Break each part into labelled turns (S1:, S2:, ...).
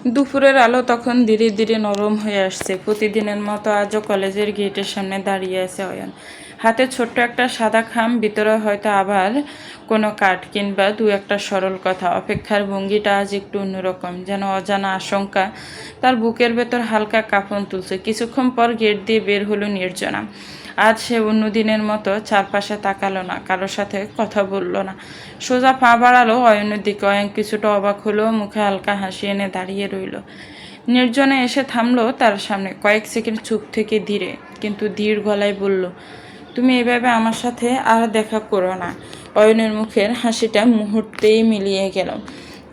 S1: দুপুরের আলো তখন ধীরে ধীরে নরম হয়ে আসছে। প্রতিদিনের মতো আজও কলেজের গেটের সামনে দাঁড়িয়ে আছে অয়ন। হাতে ছোট্ট একটা সাদা খাম, ভিতরে হয়তো আবার কোনো কাঠ কিংবা দু একটা সরল কথা। অপেক্ষার ভঙ্গিটা আজ একটু অন্যরকম, যেন অজানা আশঙ্কা তার বুকের ভেতর হালকা কাঁপন তুলছে। কিছুক্ষণ পর গেট দিয়ে বের হলো নির্জনা। আজ সে অন্য দিনের মতো চারপাশে তাকালো না, কারোর সাথে কথা বলল না, সোজা পা বাড়ালো অয়নের দিকে। অয়ন কিছুটা অবাক হলো, মুখে হালকা হাসি এনে দাঁড়িয়ে রইল। নির্জনে এসে থামলো তার সামনে, কয়েক সেকেন্ড চুপ থেকে ধীরে কিন্তু ধীর গলায় বলল, তুমি এভাবে আমার সাথে আর দেখা করো না। অয়নের মুখের হাসিটা মুহূর্তেই মিলিয়ে গেল।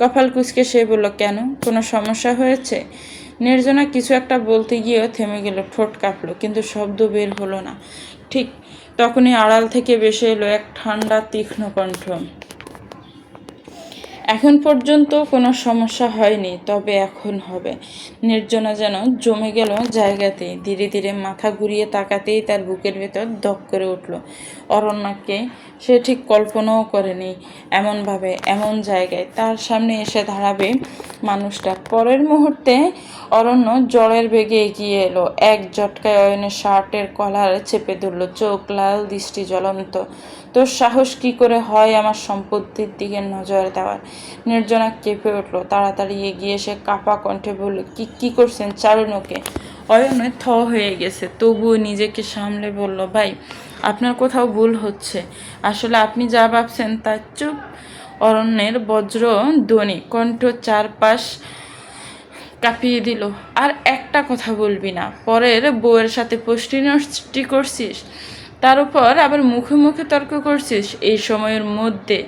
S1: কপাল কুঁচকে সে বলল, কেন, কোনো সমস্যা হয়েছে? নির্জনা কিছু একটা বলতে গিয়েও থেমে গেল, ঠোঁট কাঁপলো, কিন্তু শব্দ বের হলো না। ঠিক তখনই আড়াল থেকে ভেসে এলো এক ঠান্ডা তীক্ষ্ণ কণ্ঠ, এখন পর্যন্ত কোনো সমস্যা হয়নি, তবে এখন হবে। নির্জনা যেন জমে গেল জায়গাতেই। ধীরে ধীরে মাথা ঘুরিয়ে তাকাতেই তার বুকের ভেতর দপ করে উঠল। অরণ্যকে সে ঠিক কল্পনাও করেনি এমনভাবে, এমন জায়গায় তার সামনে এসে দাঁড়াবে মানুষটা। পরের মুহূর্তে অরণ্য জলের বেগে এগিয়ে এলো, এক ঝটকায় অয়নের শার্টের কলার চেপে ধরল, চোখ লাল, দৃষ্টি জ্বলন্ত। তোর সাহস কি করে হয় আমার সম্পত্তির দিকে নজর দেওয়ার? নির্জনা কেঁপে উঠল, তাড়াতাড়ি এগিয়ে এসে কাপা কণ্ঠে বলল, কি করছেন, ছাড়ুন ওকে। অয়নে থ হয়ে গেছে, তবুও নিজেকে সামলে বলল, ভাই আপনার কোথাও ভুল হচ্ছে, আসলে আপনি যা ভাবছেন তা। চুপ। অরণ্যের বজ্র ধ্বনি কণ্ঠ চারপাশ কাঁপিয়ে দিল। আর একটা কথা বলবি না, পরের বউয়ের সাথে পোস্টি নষ্টি করছিস, তার উপর আবার মুখে মুখে তর্ক করছিস। এই সময়ের মধ্যে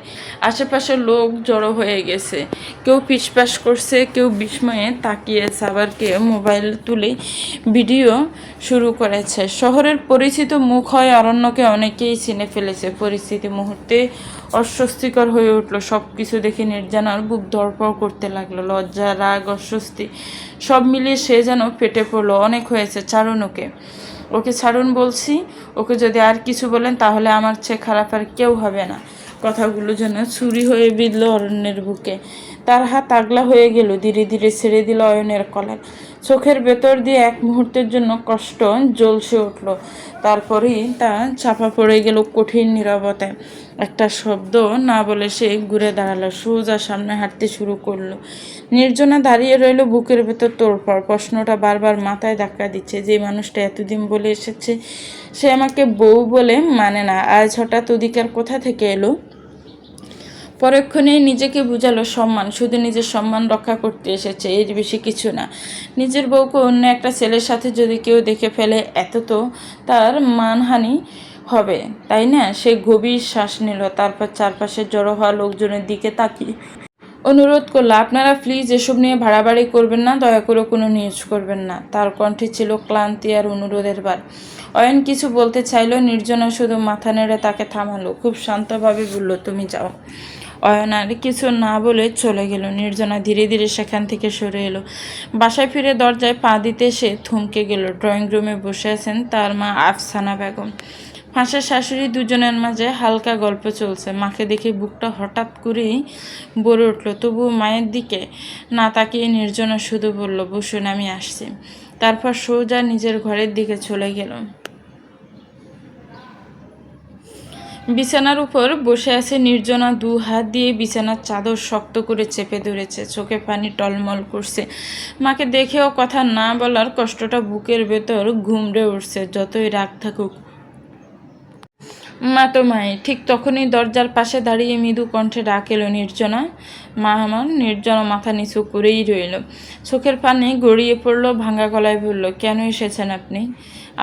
S1: আশেপাশে লোক জড়ো হয়ে গেছে, কেউ পিছপাস করছে, কেউ বিস্ময়ে তাকিয়েছে, আবার কেউ মোবাইল তুলে ভিডিও শুরু করেছে। শহরের পরিচিত মুখ হয় অরণ্যকে অনেকেই চিনে ফেলেছে। পরিস্থিতি মুহূর্তে অস্বস্তিকর হয়ে উঠল। সব কিছু দেখে নির্জনার বুক ধড়ফড় করতে লাগলো, লজ্জা, রাগ, অস্বস্তি সব মিলিয়ে সে যেন ফেটে পড়লো। অনেক হয়েছে, ছাড়ুন ওকে, ওকে ছাড়ুন বলছি। ওকে যদি আর কিছু বলেন তাহলে আমার চেয়ে খারাপ আর কেউ হবে না। কথাগুলো যেন ছুরি হয়ে বিঁধল অরণ্যের বুকে। তার হাত আগলা হয়ে গেল, ধীরে ধীরে ছেড়ে দিল অয়নের কলার। চোখের ভেতর দিয়ে এক মুহূর্তের জন্য কষ্ট জ্বলসে উঠল, তারপরেই তা চাপা পড়ে গেল কঠিন নীরবতায়। একটা শব্দ না বলে সে ঘুরে দাঁড়ালো, সোজা সামনে হাঁটতে শুরু করলো। নির্জনা দাঁড়িয়ে রইল, বুকের ভেতর তোড়ফাড়। প্রশ্নটা বারবার মাথায় ধাক্কা দিচ্ছে, যে মানুষটা এতদিন বলে এসেছে সে আমাকে বউ বলে মানে না, আজ হঠাৎ অধিকার কোথা থেকে এলো? পরক্ষণেই নিজেকে বুঝালো, সম্মান, শুধু নিজের সম্মান রক্ষা করতে এসেছে, এর বেশি কিছু না। নিজের বউকে অন্য একটা ছেলের সাথে যদি কেউ দেখে ফেলে, এত তো তার মানহানি হবে, তাই না? সে গভীর শ্বাস নিল, তারপর চারপাশে জড়ো হওয়া লোকজনের দিকে তাকিয়ে অনুরোধ করলো, আপনারা প্লিজ এসব নিয়ে বাড়াবাড়ি করবেন না, দয়া করে কোনো নিউজ করবেন না। তার কণ্ঠে ছিল ক্লান্তি আর অনুরোধের ভার। অয়ন কিছু বলতে চাইল, নির্জনা শুধু মাথা নেড়ে তাকে থামালো, খুব শান্তভাবে বলল, তুমি যাও। অয়ন আর কিছু না বলে চলে গেল। নির্জনা ধীরে ধীরে সেখান থেকে সরে এলো। বাসায় ফিরে দরজায় পা দিতে সে থমকে গেল। ড্রয়িং রুমে বসে আছেন তার মা আফসানা বেগম। ফাঁসের শাশুড়ি, দুজনের মাঝে হালকা গল্প চলছে। মাকে দেখে বুকটা হঠাৎ করেই ভরে উঠল, তবুও মায়ের দিকে না তাকিয়ে নির্জনা শুধু বলল, বসুন, আমি আসছি। তারপর সোজা নিজের ঘরের দিকে চলে গেল। বিছানার উপর বসে আছে নির্জনা, দু হাত দিয়ে বিছানার চাদর শক্ত করে চেপে ধরেছে, চোখে পানি টলমল করছে। মাকে দেখেও কথা না বলার কষ্টটা বুকের ভেতর ঘুমড়ে উঠছে। যতই রাগ থাকুক, মা তো মাই। ঠিক তখনই দরজার পাশে দাঁড়িয়ে মৃদু কণ্ঠে ডাক এলো, নির্জনা, মা আমার। নির্জনা মাথা নিচু করেই রইল, চোখের পানি গড়িয়ে পড়ল, ভাঙা গলায় বলল, কেন এসেছেন আপনি?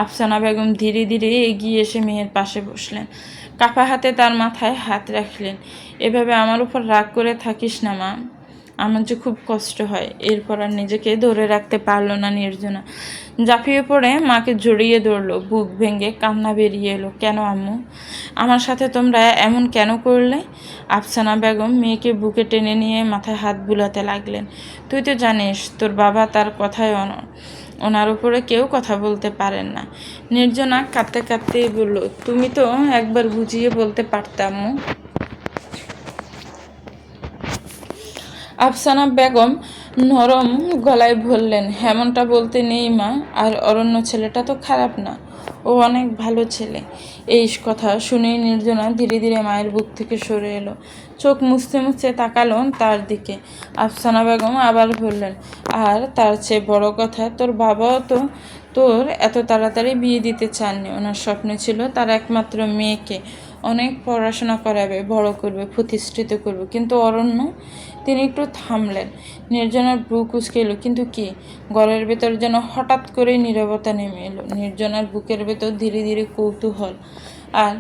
S1: আফসানা বেগম ধীরে ধীরে এগিয়ে এসে মেয়ের পাশে বসলেন, কাপা হাতে তার মাথায় হাত রাখলেন। এভাবে আমার উপর রাগ করে থাকিস না মা, আমার যে খুব কষ্ট হয়। এরপর আর নিজেকে ধরে রাখতে পারল না নির্জনা, ঝাঁপিয়ে পড়ে মাকে জড়িয়ে ধরল। বুক ভেঙে কান্না বেরিয়ে এলো, কেন আম্মু, আমার সাথে তোমরা এমন কেন করলে? আফসানা বেগম মেয়েকে বুকে টেনে নিয়ে মাথায় হাত বুলাতে লাগলেন। তুই তো জানিস তোর বাবা, তার কথায় ওনার উপরে কেউ কথা বলতে পারেন না। নির্জনা কাঁদতে কাঁদতেই বলল, তুমি তো একবার বুঝিয়ে বলতে পারতাম। আফসানা বেগম নরম গলায় বললেন, এমনটা বলতে নেই মা, আর অরণ্য ছেলেটা তো খারাপ না, ও অনেক ভালো ছেলে। এই কথা শুনেই নির্জনা ধীরে ধীরে মায়ের বুক থেকে সরে এলো, চোখ মুছতে মুছতে তাকালো তার দিকে। আফসানা বেগম আবার বললেন, আর তার চেয়ে বড় কথা, তোর বাবাও তো তোর এত তাড়াতাড়ি বিয়ে দিতে চাননি। ওনার স্বপ্ন ছিল তার একমাত্র মেয়েকে অনেক পড়াশোনা করাবে, বড় করবে, প্রতিষ্ঠিত করবে। কিন্তু অরণ্য, তিনি একটু থামলেন। নির্জনার ভ্রু কুঁচকে এলো, কিন্তু কি? ঘরের ভেতর যেন হঠাৎ করেই নীরবতা নেমে এলো। নির্জনার বুকের ভেতর ধীরে ধীরে কৌতূহল আর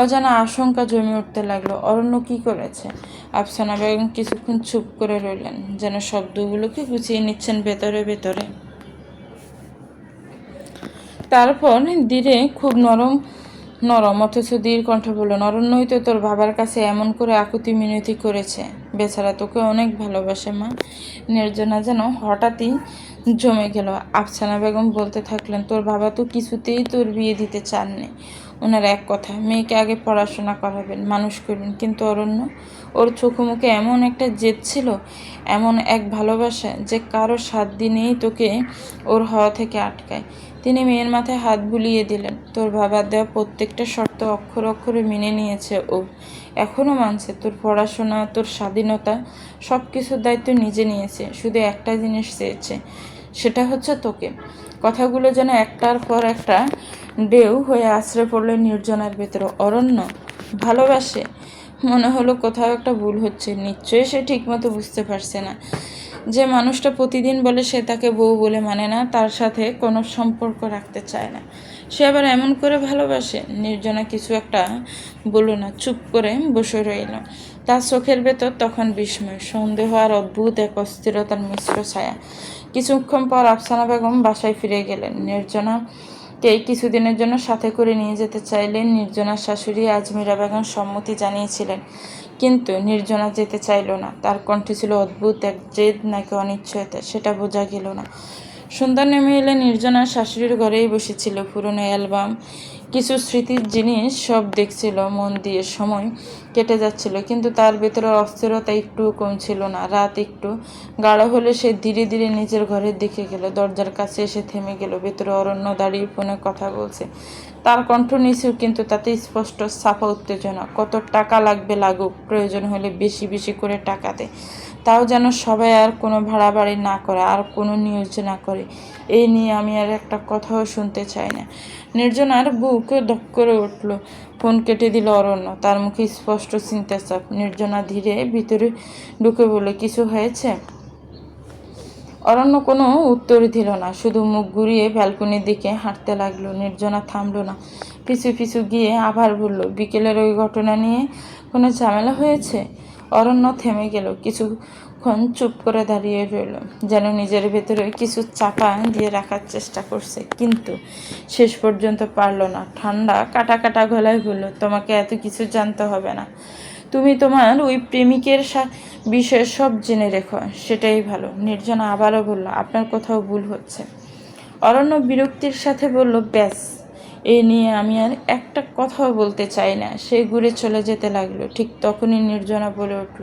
S1: অজানা আশঙ্কা জমে উঠতে লাগলো। অরণ্য কি করেছে? আফসানা বেগম কিছুক্ষণ চুপ করে রইলেন, যেন শব্দগুলোকে গুছিয়ে নিচ্ছেন ভেতরে ভেতরে। তারপর ধীরে, খুব নরম নরম অথচ দীর কণ্ঠে বললেন, অরণ্যই তো তোর বাবার কাছে এমন করে আকুতি মিনতি করেছে। বেচারা তোকে অনেক ভালোবাসে মা। নির্জনা যেন হঠাৎই জমে গেল। আফসানা বেগম বলতে থাকলেন, তোর বাবা তো কিছুতেই তোর বিয়ে দিতে চাননি। ওনার এক কথা, মেয়েকে আগে পড়াশোনা করাবেন, মানুষ করবেন। কিন্তু অরণ্য, ওর চোখে মুখে এমন একটা জেদ ছিল, এমন এক ভালোবাসা, যে কারো 7 দিনেই তোকে ওর হওয়া থেকে আটকায়। তিনি মেয়ের মাথায় হাত বুলিয়ে দিলেন। তোর বাবার দেওয়া প্রত্যেকটা শর্ত অক্ষর অক্ষরে মেনে নিয়েছে ও, এখনও মানছে। তোর পড়াশোনা, তোর স্বাধীনতা, সব কিছুর দায়িত্ব নিজে নিয়েছে। শুধু একটা জিনিস চেয়েছে, সেটা হচ্ছে তোকে। কথাগুলো যেন একটার পর একটা ঢেউ হয়ে আছড়ে পড়লো নির্জনার ভেতরে। অরণ্য ভালোবাসে? মনে হলো কোথাও একটা ভুল হচ্ছে। নিশ্চয়ই সে ঠিকমতো বুঝতে পারছে না যে মানুষটা প্রতিদিন বলে সে তাকে বউ বলে মানে না, তার সাথে কোনো সম্পর্ক রাখতে চায় না, সে আবার এমন করে ভালোবাসে। নির্জনা কিছু একটা বলল না, চুপ করে বসে রইল। তার চোখের ভেতর তখন বিস্ময়, সন্দেহ আর অদ্ভুত এক অস্থিরতার মিশ্র ছায়া। কিছুক্ষণ পর আফসানা বেগম বাসায় ফিরে গেলেন। নির্জনাকে কিছুদিনের জন্য সাথে করে নিয়ে যেতে চাইলেন। নির্জনার শাশুড়ি আজমিরা বেগম সম্মতি জানিয়েছিলেন, কিন্তু নির্জনা যেতে চাইল না। তার কণ্ঠে ছিল অদ্ভুত এক জেদ নাকি অনিশ্চয়তা, সেটা বোঝা গেল না। সন্ধ্যা নেমে এলে নির্জনার শাশুড়ির ঘরেই বসেছিল। পুরনো অ্যালবাম, কিছু স্মৃতির জিনিস সব দেখছিল মন দিয়ে। সময় কেটে যাচ্ছিল, কিন্তু তার ভেতরের অস্থিরতা একটুও কমছিল না। রাত একটু গাঢ় হলে সে ধীরে ধীরে নিজের ঘরের দিকে গেল। দরজার কাছে এসে থেমে গেল। ভেতরে অরণ্য দাঁড়িয়ে ফোনে কথা বলছে। তার কণ্ঠ নিচু, কিন্তু তাতে স্পষ্ট ছাপা উত্তেজনা। কত টাকা লাগবে লাগুক, প্রয়োজন হলে বেশি বেশি করে টাকা দে, তাও যেন সবাই আর কোনো ভাড়া বাড়ি না করে, আর কোনো নিউজ না করে। এই নিয়ে আমি আর একটা কথাও শুনতে চাই না। নির্জনার বুক ধক করে উঠল। ফোন কেটে দিল অরণ্য। তার মুখে স্পষ্ট চিন্তার চাপ। নির্জনা ধীরে ভিতরে ঢুকে বলল, কিছু হয়েছে? অরণ্য কোনো উত্তর দিল না, শুধু মুখ ঘুরিয়ে ব্যালকনির দিকে হাঁটতে লাগলো। নির্জনা থামলো না, পিছু পিছু গিয়ে আবার বলল, বিকেলের ওই ঘটনা নিয়ে কোনো ঝামেলা হয়েছে? অরণ্য থেমে গেল, কিছুক্ষণ চুপ করে দাঁড়িয়ে রইল, যেন নিজের ভেতরে কিছু চাপা দিয়ে রাখার চেষ্টা করছে, কিন্তু শেষ পর্যন্ত পারল না। ঠান্ডা কাটা কাটা গলায় বলল, তোমাকে এত কিছু জানতে হবে না। তুমি তোমার ওই প্রেমিকের বিষয়ে সব জেনে রেখো, সেটাই ভালো। নির্জনা আবারও বলল, আপনার কোথাও ভুল হচ্ছে। অরণ্য বিরক্তির সাথে বলল, ব্যাস, এই নিয়ে আমি আর একটা কথাও বলতে চাই না। সে ঘুরে চলে যেতে লাগলো। ঠিক তখনই নির্জনা বলে উঠল,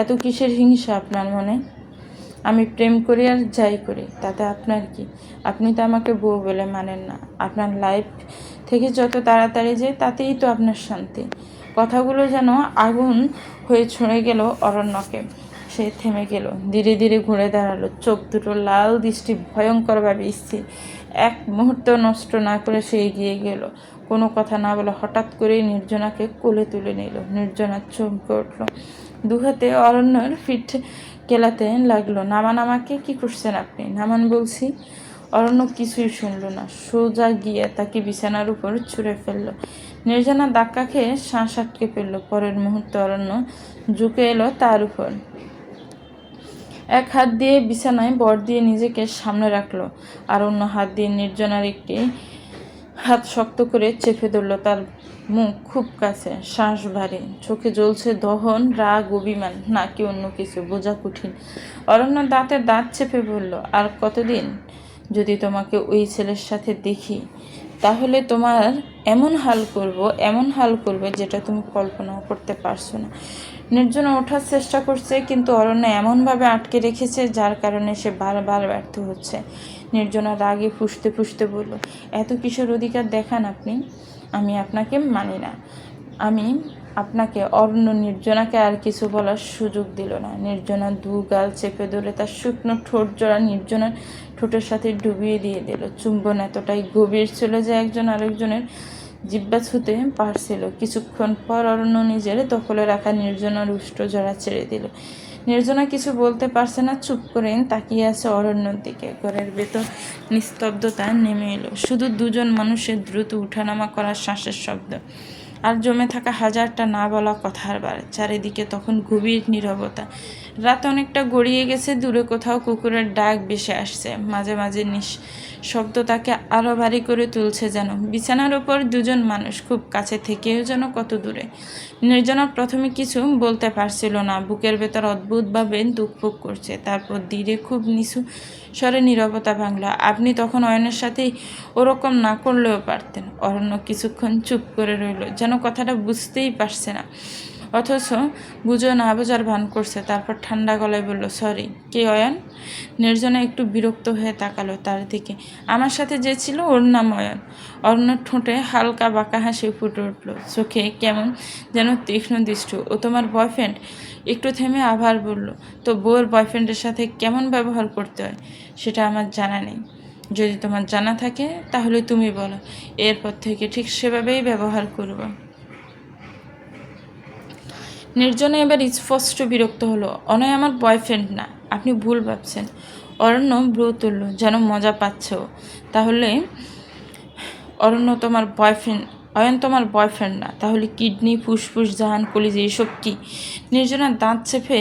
S1: এত কিসের হিংসা আপনার মনে? আমি প্রেম করি আর যাই করি, তাতে আপনার কি? আপনি তো আমাকে বউ বলে মানেন না। আপনার লাইফ থেকে যত তাড়াতাড়ি যায় তাতেই তো আপনার শান্তি। কথাগুলো যেন আগুন হয়ে ছুঁড়ে গেল অরণ্যকে। সে থেমে গেল, ধীরে ধীরে ঘুরে দাঁড়ালো, চোখ দুটো লাল, দৃষ্টি ভয়ঙ্করভাবে স্থির। এক মুহূর্ত নষ্ট না করে সে এগিয়ে গেল, কোনো কথা না বলে হঠাৎ করেই নির্জনাকে কোলে তুলে নিল। নির্জনা চমকে উঠল, দুহাতে অরণ্যর পিঠ কেলাতে লাগলো। নামান আমাকে, কি করছেন আপনি? নামান বলছি। অরণ্য কিছুই শুনল না, সোজা গিয়ে তাকে বিছানার উপর ছুঁড়ে ফেলল। নির্জনা ধাক্কা খেয়ে শ্বাস আটকে ফেলল। পরের মুহূর্তে অরণ্য ঝুঁকে এলো তার উপর, এক হাত দিয়ে বিছানায় ভর দিয়ে নিজেকে সামনে রাখলো, আর অন্য হাত দিয়ে নির্জনার একটি হাত শক্ত করে চেপে ধরল। তার মুখ খুব কাছে, শ্বাস ভারী, চোখে জ্বলছে দহন, রাগ, অভিমান, নাকি অন্য কিছু বোঝা কঠিন। অরণ্য দাঁতে দাঁত চেপে বলল, আর কতদিন? যদি তোমাকে ওই ছেলের সাথে দেখি তাহলে তোমার এমন হাল করব যেটা তুমি কল্পনাও করতে পারছো না। নির্জনা ওঠার চেষ্টা করছে, কিন্তু অরণ্য এমনভাবে আটকে রেখেছে যার কারণে সে বারবার ব্যর্থ হচ্ছে। নির্জনা রাগে ফুঁসতে ফুঁসতে বলল, এত কিসের অধিকার দেখান আপনি? আমি আপনাকে মানি না। আমি আপনাকে অরণ্য নির্জনাকে আর কিছু বলার সুযোগ দিল না। নির্জনা দু গাল চেপে ধরে তার শুকনো ঠোঁট জোড়া নির্জনার ঠোঁটের সাথে ডুবিয়ে দিয়ে দিল। চুম্বন এতটাই গভীর ছিল যে একজন আরেকজনের জিব্বা ছুঁতে পারছিল। কিছুক্ষণ পর অরণ্য নিজের দখলে রাখা নির্জনার উষ্ঠ জড়া ছেড়ে দিল। নির্জনা কিছু বলতে পারছে না, চুপ করে তাকিয়ে আছে অরণ্যর দিকে। ঘরের ভেতর নিস্তব্ধতা নেমে এলো, শুধু দুজন মানুষের দ্রুত উঠানামা করার শ্বাসের শব্দ আর জমে থাকা হাজারটা না বলা কথার বার। চারিদিকে তখন গভীর নীরবতা। রাত অনেকটা গড়িয়ে গেছে, দূরে কোথাও কুকুরের ডাক ভেসে আসছে। মাঝে মাঝে শব্দটাকে আরও ভারী করে তুলছে, যেন বিছানার ওপর দুজন মানুষ খুব কাছে থেকেও যেন কত দূরে। নির্জনা প্রথমে কিছু বলতে পারছিল না, বুকের ভেতর অদ্ভুতভাবে দুঃখ করছে। তারপর ধীরে খুব নিচু স্বরে নীরবতা ভাঙল। আপনি তখন অয়নের সাথে ওরকম না করলেও পারতেন। অরণ্য কিছুক্ষণ চুপ করে রইল, যেন কথাটা বুঝতেই পারছে না, অথচ বুঝো না বোঝার ভান করছে। তারপর ঠান্ডা গলায় বলল, সরি। কে অয়ন? নির্জনা একটু বিরক্ত হয়ে তাকালো তার দিকে। আমার সাথে যে ছিল ওর নাম অয়ন। অরণ্যর ঠোঁটে হালকা বাঁকা হাসি ফুটে উঠল, চোখে কেমন যেন তীক্ষ্ণ দৃষ্টি। ও তোমার বয়ফ্রেন্ড? একটু থেমে আবার বলল, তো বউয়ের বয়ফ্রেন্ডের সাথে কেমন ব্যবহার করতে হয় সেটা আমার জানা নেই। যদি তোমার জানা থাকে তাহলে তুমি বলো, এরপর থেকে ঠিক সেভাবেই ব্যবহার করব। নির্জনা এবার স্পষ্ট বিরক্ত হলো। অনয় আমার বয়ফ্রেন্ড না, আপনি ভুল ভাবছেন। অরণ্য ভ্রু তুলল, যেন মজা পাচ্ছে ও। তাহলে অরণ্য তোমার বয়ফ্রেন্ড, অয়ন তোমার বয়ফ্রেন্ড না, তাহলে কিডনি, ফুসফুস, জাহান, কলিজা এসব কি? নির্জনার দাঁত চেপে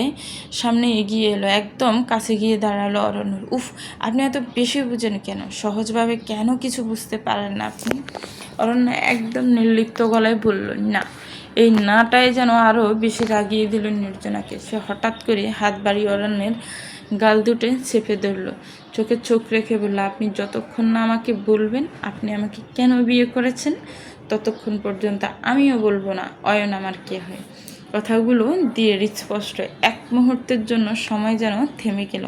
S1: সামনে এগিয়ে এলো, একদম কাছে গিয়ে দাঁড়ালো অরণ্যর। উফ, আপনি এত বেশি বুঝেন কেন? সহজভাবে কেন কিছু বুঝতে পারেন না আপনি? অরণ্য একদম নির্লিপ্ত গলায় বলল, না। এই নাটাই যেন আরও বেশি রাগিয়ে দিল নির্জনাকে। সে হঠাৎ করে হাত বাড়িয়ে অরণ্যের গাল দুটে চেপে ধরল, চোখে চোখ রেখে বলল, আপনি যতক্ষণ না আমাকে বলবেন আপনি আমাকে কেন বিয়ে করেছেন, ততক্ষণ পর্যন্ত আমিও বলবো না অয়ন আমার কে হয়। কথাগুলো দিয়ে হৃৎস্পষ্ট। এক মুহূর্তের জন্য সময় যেন থেমে গেল।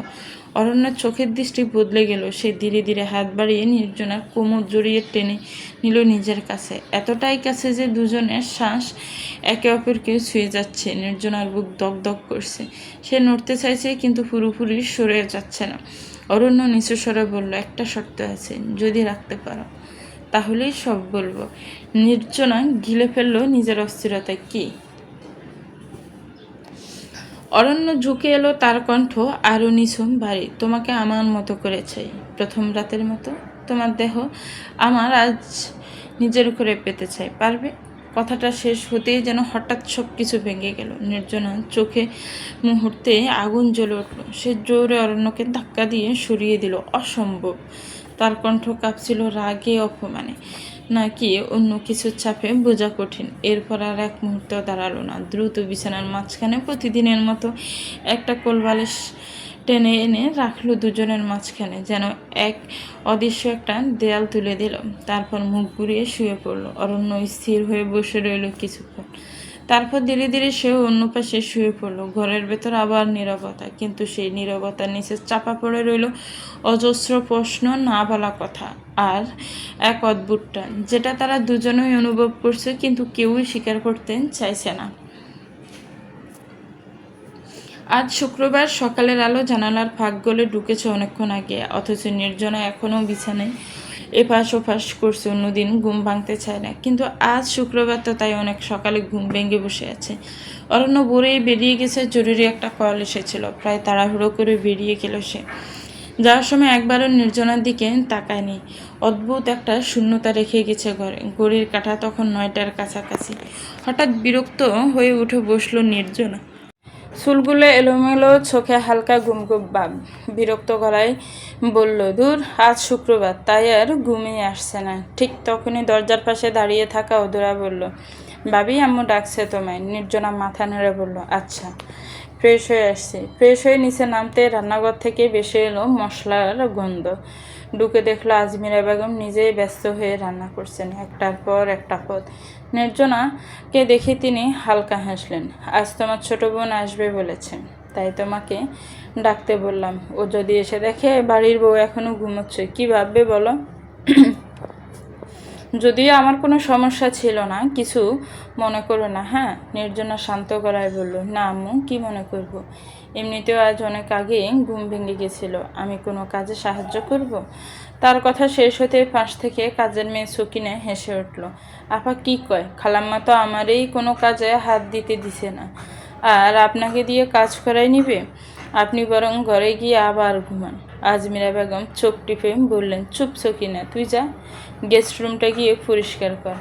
S1: অরণ্যের চোখের দৃষ্টি বদলে গেল। সে ধীরে ধীরে হাত বাড়িয়ে নির্জনার কোমর জড়িয়ে টেনে নিল নিজের কাছে, এতটাই কাছে যে দুজনের শ্বাস একে অপরকে ছুঁয়ে যাচ্ছে। নির্জনার বুক দগ দগ করছে। সে নড়তে চাইছে, কিন্তু পুরোপুরি সরে যাচ্ছে না। অরণ্য নিচু স্বরে বলল, একটা শর্ত আছে, যদি রাখতে পারো তাহলেই সব বলবো। নির্জনা গিলে ফেললো নিজের অস্থিরতা। কি? অরণ্য ঝুঁকে এলো, তার কণ্ঠ আরও নিঝুম ভারী। তোমাকে আমার মতো করে চাই, প্রথম রাতের মতো। তোমার দেহ আমার আজ নিজের করে পেতে চাই, পারবে? কথাটা শেষ হতেই যেন হঠাৎ সব কিছু ভেঙে গেল। নির্জনা চোখে মুহূর্তে আগুন জ্বলে উঠল। সে জোরে অরণ্যকে ধাক্কা দিয়ে সরিয়ে দিল। অসম্ভব। তার কণ্ঠ কাঁপছিল রাগে, অপমানে, নাকি অন্য কিছুর চাপে বোঝা কঠিন। এরপর আর এক মুহূর্ত দাঁড়ালো না। দ্রুত বিছানার মাঝখানে প্রতিদিনের মতো একটা কোলবালিশ টেনে এনে রাখলো দুজনের মাঝখানে, যেন এক অদৃশ্য একটা দেয়াল তুলে দিল। তারপর মুখ ঘুরিয়ে শুয়ে পড়ল। অরণ্য স্থির হয়ে বসে রইল কিছুক্ষণ। তারপর ধীরে ধীরে সেও অন্য পাশে শুয়ে পড়ল। ঘরের ভেতর আবার নীরবতা, কিন্তু সেই নীরবতার নিচে চাপা পড়ে রইল অজস্র প্রশ্ন, না বলা কথা, আর এক অদ্ভুত টান, যেটা তারা দুজনেই অনুভব করছে, কিন্তু কেউই স্বীকার করতে চাইছে না। আজ শুক্রবার সকালের আলো জানালার ফাঁক গলে ঢুকেছে অনেকক্ষণ আগে, অথচ নির্জনা এখনও বিছানায় এপাশ ওপাশ করছে। অন্যদিন ঘুম ভাঙতে চায় না, কিন্তু আজ শুক্রবার তো তাই অনেক সকালে ঘুম ভেঙে বসে আছে। অরণ্য ভোরেই বেরিয়ে গেছে, জরুরি একটা কল এসেছিল। প্রায় তাড়াহুড়ো করে বেরিয়ে গেল সে। যাওয়ার সময় একবারও নির্জনার দিকে তাকায়নি। অদ্ভুত একটা শূন্যতা রেখে গেছে ঘরে। ঘড়ির কাঁটা তখন 9টার কাছাকাছি। হঠাৎ বিরক্ত হয়ে উঠে বসলো নির্জনা। চুলগুলো এলোমেলো, চোখে হালকা ঘুমঘুম ভাব। বিরক্ত গলায় বলল, দূর, আজ শুক্রবার, তাই আর ঘুমিয়ে আসছে না। ঠিক তখনই দরজার পাশে দাঁড়িয়ে থাকা অধরা বলল, ভাবি, আম্মু ডাকছে তোমায়। নির্জনা মাথা নেড়ে বলল, আচ্ছা। ফ্রেশ হয়ে আসছি। ফ্রেশ হয়ে নিচে নামতে রান্নাঘর থেকে বেশি এলো মশলার গন্ধ। ঢুকে দেখলো আজমিরা বেগম নিজেই ব্যস্ত হয়ে রান্না করছেন, একটার পর একটা পদ। নির্জনাকে দেখে তিনি হালকা হাসলেন। আজ তোমার ছোট বোন আসবে বলেছে, তাই তোমাকে ডাকতে বললাম। ও যদি এসে দেখে বাড়ির বউ এখনো ঘুমোচ্ছে, কি ভাববে বলো? যদিও আমার কোনো সমস্যা ছিল না, কিছু মনে করো না। হ্যাঁ, নির্জনা শান্ত গলায় বলল। না আম্মু, কি মনে করব? এমনিতেও আজ অনেক আগে ঘুম ভেঙে গেছিল। আমি কোনো কাজে সাহায্য করব? তার কথা শেষ হতে পাশ থেকে কাজের মেয়ে সকিনা হেসে উঠল। আপা কি কয়? খালাম্মা তো আমারই কোনো কাজে হাত দিতে দিছে না, আর আপনাকে দিয়ে কাজ করাই নিবে? আপনি বরং ঘরে গিয়ে আবার ঘুমান। আজমিরা বেগম চোখ টিপে বললেন, চুপ সকিনা, তুই যা, গেস্ট রুমটা গিয়ে পরিষ্কার কর।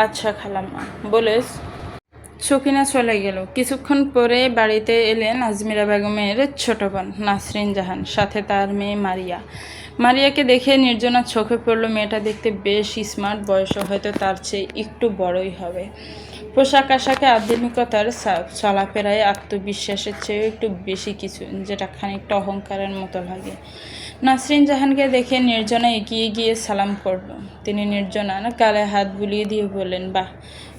S1: আচ্ছা খালাম্মা বলে সকিনা চলে গেল। কিছুক্ষণ পরে বাড়িতে এলেন আজমিরা বেগমের ছোট বোন নাসরিন জাহান, সাথে তার মেয়ে মারিয়া। মারিয়াকে দেখে নির্জনার চোখে পড়ল, মেয়েটা দেখতে বেশ স্মার্ট, বয়সও হয়তো তার চেয়ে একটু বড়ই হবে। পোশাক আশাকে আধুনিকতার চলাফেরায় আত্মবিশ্বাসের চেয়েও একটু বেশি কিছু, যেটা খানিকটা অহংকারের মতো লাগে। নাসরিন জাহানকে দেখে নির্জনা এগিয়ে গিয়ে সালাম করল। তিনি নির্জনার গালে হাত বুলিয়ে দিয়ে বললেন, বাহ,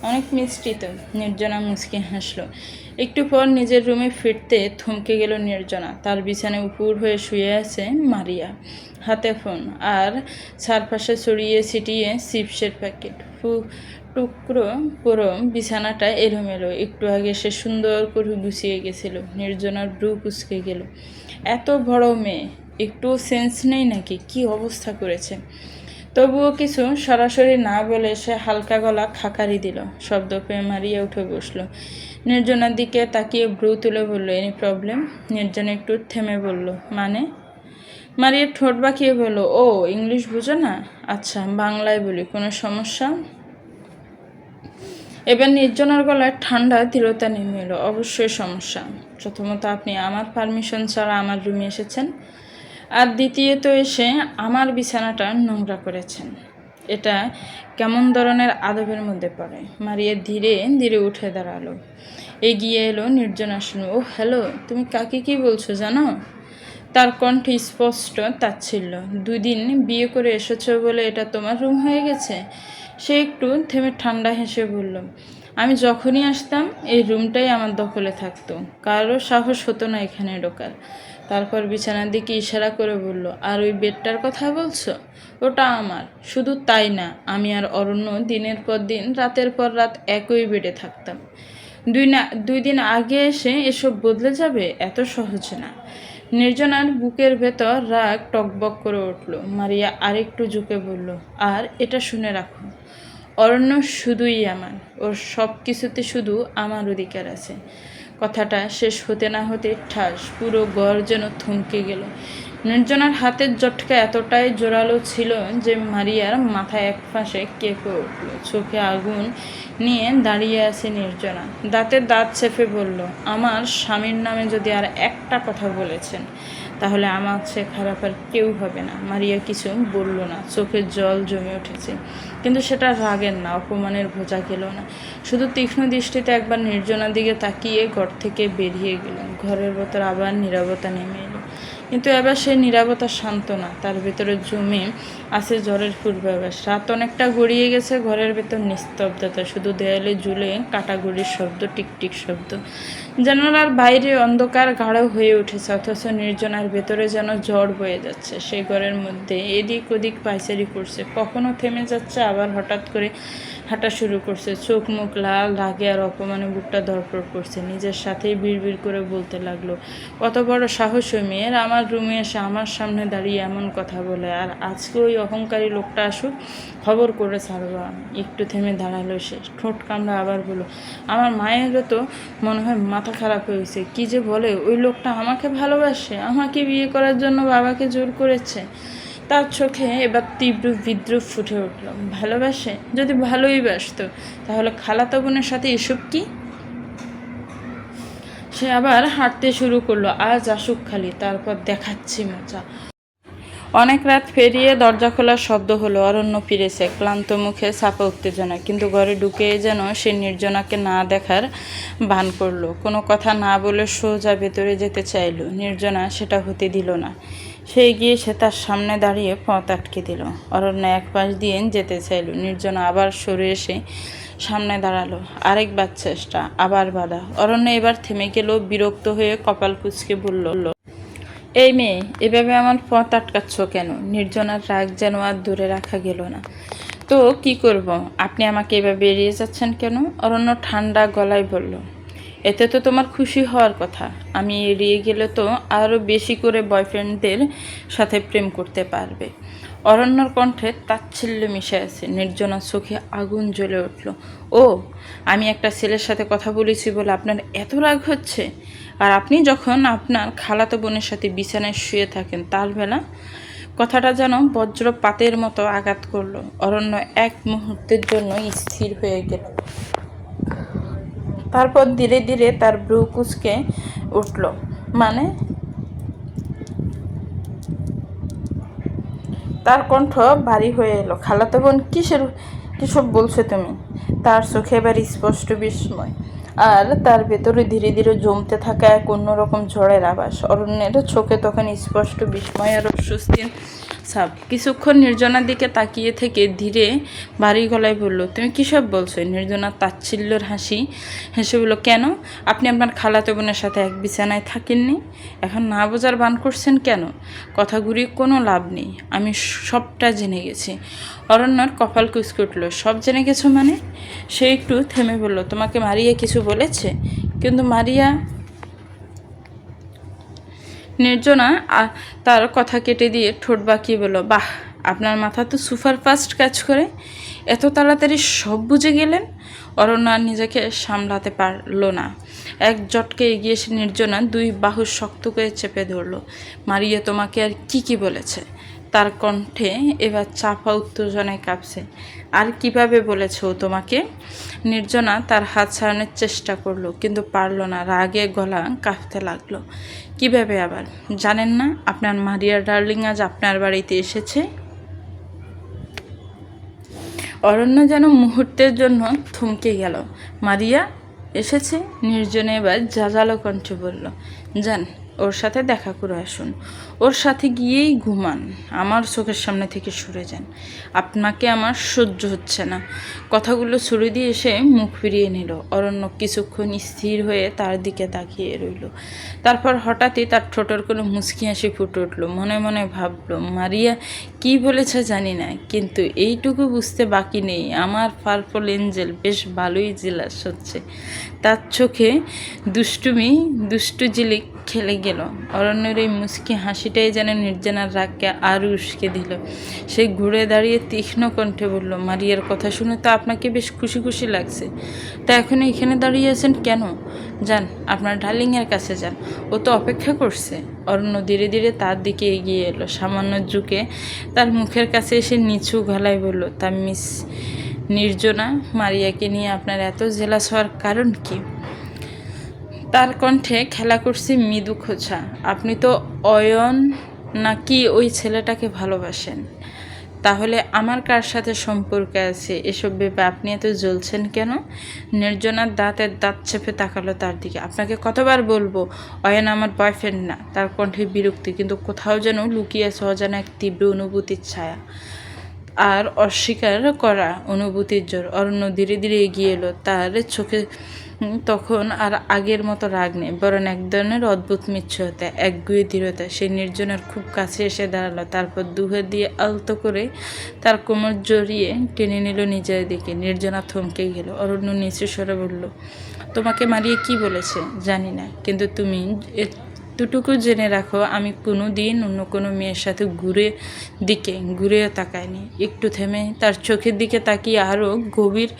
S1: অনেক মিষ্টি তো। নির্জনা মুচকি হাসলো। একটু পর নিজের রুমে ফিরতে থমকে গেল নির্জনা। তার বিছানায় উপুর হয়ে শুয়ে আছে মারিয়া, হাতে ফোন, আর চারপাশে ছড়িয়ে ছিটিয়ে চিপসের প্যাকেট। টুকরো পুরো বিছানাটা এলোমেলো। একটু আগে সে সুন্দর করে গুছিয়ে গেছিল। নির্জনার ব্রু কুঁচকে গেল। এত বড় মেয়ে, একটু সেন্স নেই নাকি? কি অবস্থা করেছে! তবুও কিছু সরাসরি না বলে সে হালকা গলা খাকারি দিল। শব্দ পেয়ে মারিয়া উঠে বসলো। নির্জনার দিকে তাকিয়ে ব্রু তুলে বলল, এনি প্রবলেম? নির্জনা একটু থেমে বলল, মানে? মারিয়া ঠোঁট বাঁকিয়ে বলল, ও ইংলিশ বুঝো না? আচ্ছা, বাংলায় বলি, কোনো সমস্যা? এবার নির্জনার গলায় ঠান্ডা দৃঢ়তা নেমে এলো। অবশ্যই সমস্যা। প্রথমত, আপনি আমার পারমিশন ছাড়া আমার রুমে এসেছেন, আর দ্বিতীয়ত এসে আমার বিছানাটা নোংরা করেছেন। এটা কেমন ধরনের আদবের মধ্যে পড়ে? মারিয়া ধীরে ধীরে উঠে দাঁড়ালো, এগিয়ে এলো নির্জনার সামনে। ও হ্যালো, তুমি কাকে কি বলছো জানো? তার কণ্ঠে স্পষ্ট তাচ্ছিল্য। 2 দিন বিয়ে করে এসেছো বলে এটা তোমার রুম হয়ে গেছে? সে একটু থেমে ঠান্ডা হেসে বলল, আমি যখনই আসতাম এই রুমটাই আমার দখলে থাকতো, কারো সাহস হতো না এখানে ঢোকার। তারপর বিছানার দিকে ইশারা করে বলল, আর ওই বেডটার কথা বলছো? ওটা আমার। শুধু তাই না, আমি আর অরণ্য দিনের পর দিন, রাতের পর রাত একই বেডে থাকতাম। 2 দিন আগে এসে এসব বদলে যাবে? এত সহজ না। নির্জনার বুকের ভেতর রাগ টকবক করে উঠল। মারিয়া আরেকটু ঝুঁকে বলল, আর এটা শুনে রাখো, অরণ্য শুধুই আমার, ওর সব কিছুতে শুধু আমার অধিকার আছে। কথাটা শেষ হতে না হতে ঠাস, পুরো ঘর যেন থমকে গেল। নির্জনার হাতের জটকা এতটাই জোরালো ছিল যে মারিয়ার মাথায় একপাশে কেঁপে উঠল। চোখে আগুন নিয়ে দাঁড়িয়ে আছে নির্জনা। দাঁতে দাঁত চেপে বলল, আমার স্বামীর নামে যদি আর একটা কথা বলেছেন, তাহলে আমার চেয়ে খারাপ আর কেউ হবে না। মারিয়া কিছু বলল না, চোখের জল জমে উঠেছে, কিন্তু সেটা রাগের না, অপমানের বোঝা গেল না। শুধু তীক্ষ্ণ দৃষ্টিতে একবার নির্জনার দিকে তাকিয়ে ঘর থেকে বেরিয়ে গেল। ঘরের ভেতর আবার নীরবতা নেমে এলো, কিন্তু এবার সেই নীরবতা শান্ত না, তার ভেতরে জমে আছে জ্বরের পূর্বাভাস। রাত অনেকটা গড়িয়ে গেছে, ঘরের ভেতর নিস্তব্ধতা, শুধু দেয়ালে ঝুলে কাটাগুড়ির শব্দ, টিকটিক শব্দ। জানালার বাইরে অন্ধকার গাঢ় হয়ে উঠেছে, অথচ নির্জনার ভেতরে যেন ঝড় বয়ে যাচ্ছে। সেই ঘরের মধ্যে এদিক ওদিক পায়চারি করছে, কখনো থেমে যাচ্ছে, আবার হঠাৎ করে হাঁটা শুরু করছে। চোখ মুখ লাল, রাগে আর অপমানে বুকটা ধড়ফড় করছে। নিজের সাথেই বিড়বিড় করে বলতে লাগলো, কত বড় সাহস ওই মেয়ের, আমার রুমে এসে আমার সামনে দাঁড়িয়ে এমন কথা বলে, আর আজকে ওই অহংকারী লোকটা আসুক, খবর করে ছাড়বো আমি। একটু থেমে দাঁড়ালো সে, ঠোঁট কামড়া আবার বলল, আমার মায়েরও তো মনে হয় মাথা খারাপ হয়েছে। কি যে বলে, ওই লোকটা আমাকে ভালোবাসে, আমাকে বিয়ে করার জন্য বাবাকে জোর করেছে। তার চোখে এবার তীব্র বিদ্রুপ ফুটে উঠল। ভালোবাসে? যদি ভালোই বাসত, তাহলে খালাতো বোনের সাথে এসব কি? সে আবার হাঁটতে শুরু করলো। আজ আসুক খালি, তারপর দেখাচ্ছি মজা। অনেক রাত পেরিয়ে দরজা খোলার শব্দ হলো। অরণ্য ফিরেছে, ক্লান্ত মুখে চাপা উত্তেজনা, কিন্তু ঘরে ঢুকে যেন সে নির্জনাকে না দেখার ভান করলো। কোনো কথা না বলে সোজা ভেতরে যেতে চাইলো। নির্জনা সেটা হতে দিল না। সে গিয়ে সে তার সামনে দাঁড়িয়ে পথ আটকে দিল। অরণ্য এক পাশ দিয়ে যেতে চাইল। নির্জনা আবার সরে এসে সামনে দাঁড়ালো। আরেকবার চেষ্টা, আবার বাধা। অরণ্য এবার থেমে গেল, বিরক্ত হয়ে কপাল কুঁচকে বলল, এই মেয়ে, এভাবে আমার পথ আটকাচ্ছ কেন? নির্জনার রাগ যেন আর দূরে রাখা গেল না। তো কি করব? আপনি আমাকে এভাবে এড়িয়ে যাচ্ছেন কেন? অরণ্য ঠান্ডা গলায় বলল, এতে তো তোমার খুশি হওয়ার কথা। আমি এড়িয়ে গেলে তো আরও বেশি করে বয়ফ্রেন্ডদের সাথে প্রেম করতে পারবে। অরণ্যর কণ্ঠে তাচ্ছিল্য মিশে আছে। নির্জনার চোখে আগুন জ্বলে উঠল। ও, আমি একটা ছেলের সাথে কথা বলেছি বলে আপনার এত রাগ হচ্ছে? আর আপনি যখন আপনার খালাতো বোনের সাথে বিছানায় শুয়ে থাকেন তার বেলা? কথাটা যেন বজ্রপাতের মতো আঘাত করলো। অরণ্য এক মুহূর্তের জন্য স্থির হয়ে গেল। তারপর ধীরে ধীরে তার ভ্রু কুঁচকে উঠল। মানে? তার কণ্ঠ ভারী হয়ে এলো। খালাতো বোন? কিসব বলছো তুমি? তার চোখে এবার স্পষ্ট বিস্ময়, আর তার ভেতরে ধীরে ধীরে জমতে থাকা এক অন্যরকম ঝড়ের আভাস। অরণ্যের চোখে তখন স্পষ্ট বিস্ময় আর অস্বস্তির ছাপ। কিছুক্ষণ নির্জনার দিকে তাকিয়ে থেকে ধীরে ভারী গলায় বলল, তুমি কিসব বলছো? নির্জনার তাচ্ছিল্যর হাসি হেসে বলল, কেন? আপনি আপনার খালাতো বোনের সাথে এক বিছানায় থাকেননি? এখন না বোঝার ভান করছেন কেন? কথা ঘুরিয়ে কোনো লাভ নেই, আমি সবটা জেনে গেছি। অরণ্যর কপাল কুঁচকে উঠল। সব জেনে গেছো মানে? সে একটু থেমে বলল, তোমাকে মারিয়া কিছু বলেছে? কিন্তু মারিয়া? নির্জনা তার কথা কেটে দিয়ে ঠোঁট বাঁকিয়ে বলল, বাহ, আপনার মাথা তো সুপার ফাস্ট কাজ করে। এত তাড়াতাড়ি সব বুঝে গেলেন। অরণ্য আর নিজেকে সামলাতে পারল না। এক জটকে এগিয়ে এসে নির্জনা দুই বাহু শক্ত করে চেপে ধরল। মারিয়া তোমাকে আর কি বলেছে? তার কণ্ঠে এবার চাপা উত্তেজনায় কাঁপছে। আর কিভাবে বলেছে ও তোমাকে? নির্জনা তার হাত ছাড়ানোর চেষ্টা করলো, কিন্তু পারল না। রাগে গলা কাঁপতে লাগলো। কিভাবে আবার? জানেন না আপনার মারিয়া ডার্লিং আজ আপনার বাড়িতে এসেছে? অরণ্য যেন মুহূর্তের জন্য থমকে গেল। মারিয়া এসেছে? নির্জনে এবার জাজালো কণ্ঠে বলল, যান, ওর সাথে দেখা করে আসুন। ওর সাথে গিয়েই ঘুমান। আমার চোখের সামনে থেকে সরে যান। আপনাকে আমার সহ্য হচ্ছে না। কথাগুলো ছুড়ে দিয়ে এসে মুখ ফিরিয়ে নিল। অরণ্য কিছুক্ষণ স্থির হয়ে তার দিকে তাকিয়ে রইল। তারপর হঠাৎই তার ঠোঁটের কোনো মুচকি হাসি ফুটে উঠল। মনে মনে ভাবল, মারিয়া কি বলেছে জানি না, কিন্তু এইটুকু বুঝতে বাকি নেই, আমার পার্পল এঞ্জেল বেশ ভালোই জেলাস হচ্ছে। তার চোখে দুষ্টু ঝিলিক খেলে গেল। অরণ্যের এই মুচকি হাসিটাই যেন নির্জনার রাগকে আরও উস্কে দিল। সে ঘুরে দাঁড়িয়ে তীক্ষ্ণ কণ্ঠে বলল, মারিয়ার কথা শুনে তো আপনাকে বেশ খুশি খুশি লাগছে। তা এখন এখানে দাঁড়িয়ে আছেন কেন? যান, আপনার ডার্লিংয়ের কাছে যান, ও তো অপেক্ষা করছে। অরণ্য ধীরে ধীরে তার দিকে এগিয়ে এলো। সামান্য ঝুঁকে তার মুখের কাছে এসে নিচু গলায় বলল, তা মিস নির্জনা, মারিয়াকে নিয়ে আপনার এত জেলাস হওয়ার কারণ কি? তার কণ্ঠে খেলা করছে মৃদু খোঁচা। আপনি তো অয়ন নাকি ওই ছেলেটাকে ভালোবাসেন। তাহলে আমার কার সাথে সম্পর্ক আছে এসব ভেবে আপনি এত জ্বলছেন কেন? নির্জনার দাঁতের দাঁত চেপে তাকালো তার দিকে। আপনাকে কতবার বলবো, অয়ন আমার বয়ফ্রেন্ড না। তার কণ্ঠে বিরক্তি, কিন্তু কোথাও যেন লুকিয়ে আছে অজানা এক তীব্র অনুভূতির ছায়া আর অস্বীকার করা অনুভূতির জোর। অরণ্য ধীরে ধীরে এগিয়ে এলো। তার চোখে তখন আর আগের মতো রাগ নেই, বরং এক ধরনের অদ্ভুত মিচ্ছতা, একগুঁয়ে দৃঢ়তা। সে নির্জনের খুব কাছে এসে দাঁড়ালো। তারপর দুহাত দিয়ে আলতো করে তার কোমর জড়িয়ে টেনে নিল নিজের দিকে। নির্জনা থমকে গেল। অরণ্য নিচু স্বরে বলল, তোমাকে মারিয়ে কি বলেছে জানি না, কিন্তু তুমি এতটুকু জেনে রাখো, আমি কোনো দিন অন্য কোনো মেয়ের সাথে ঘুরেও তাকায়নি। একটু থেমে তার চোখের দিকে তাকিয়ে আরও গভীর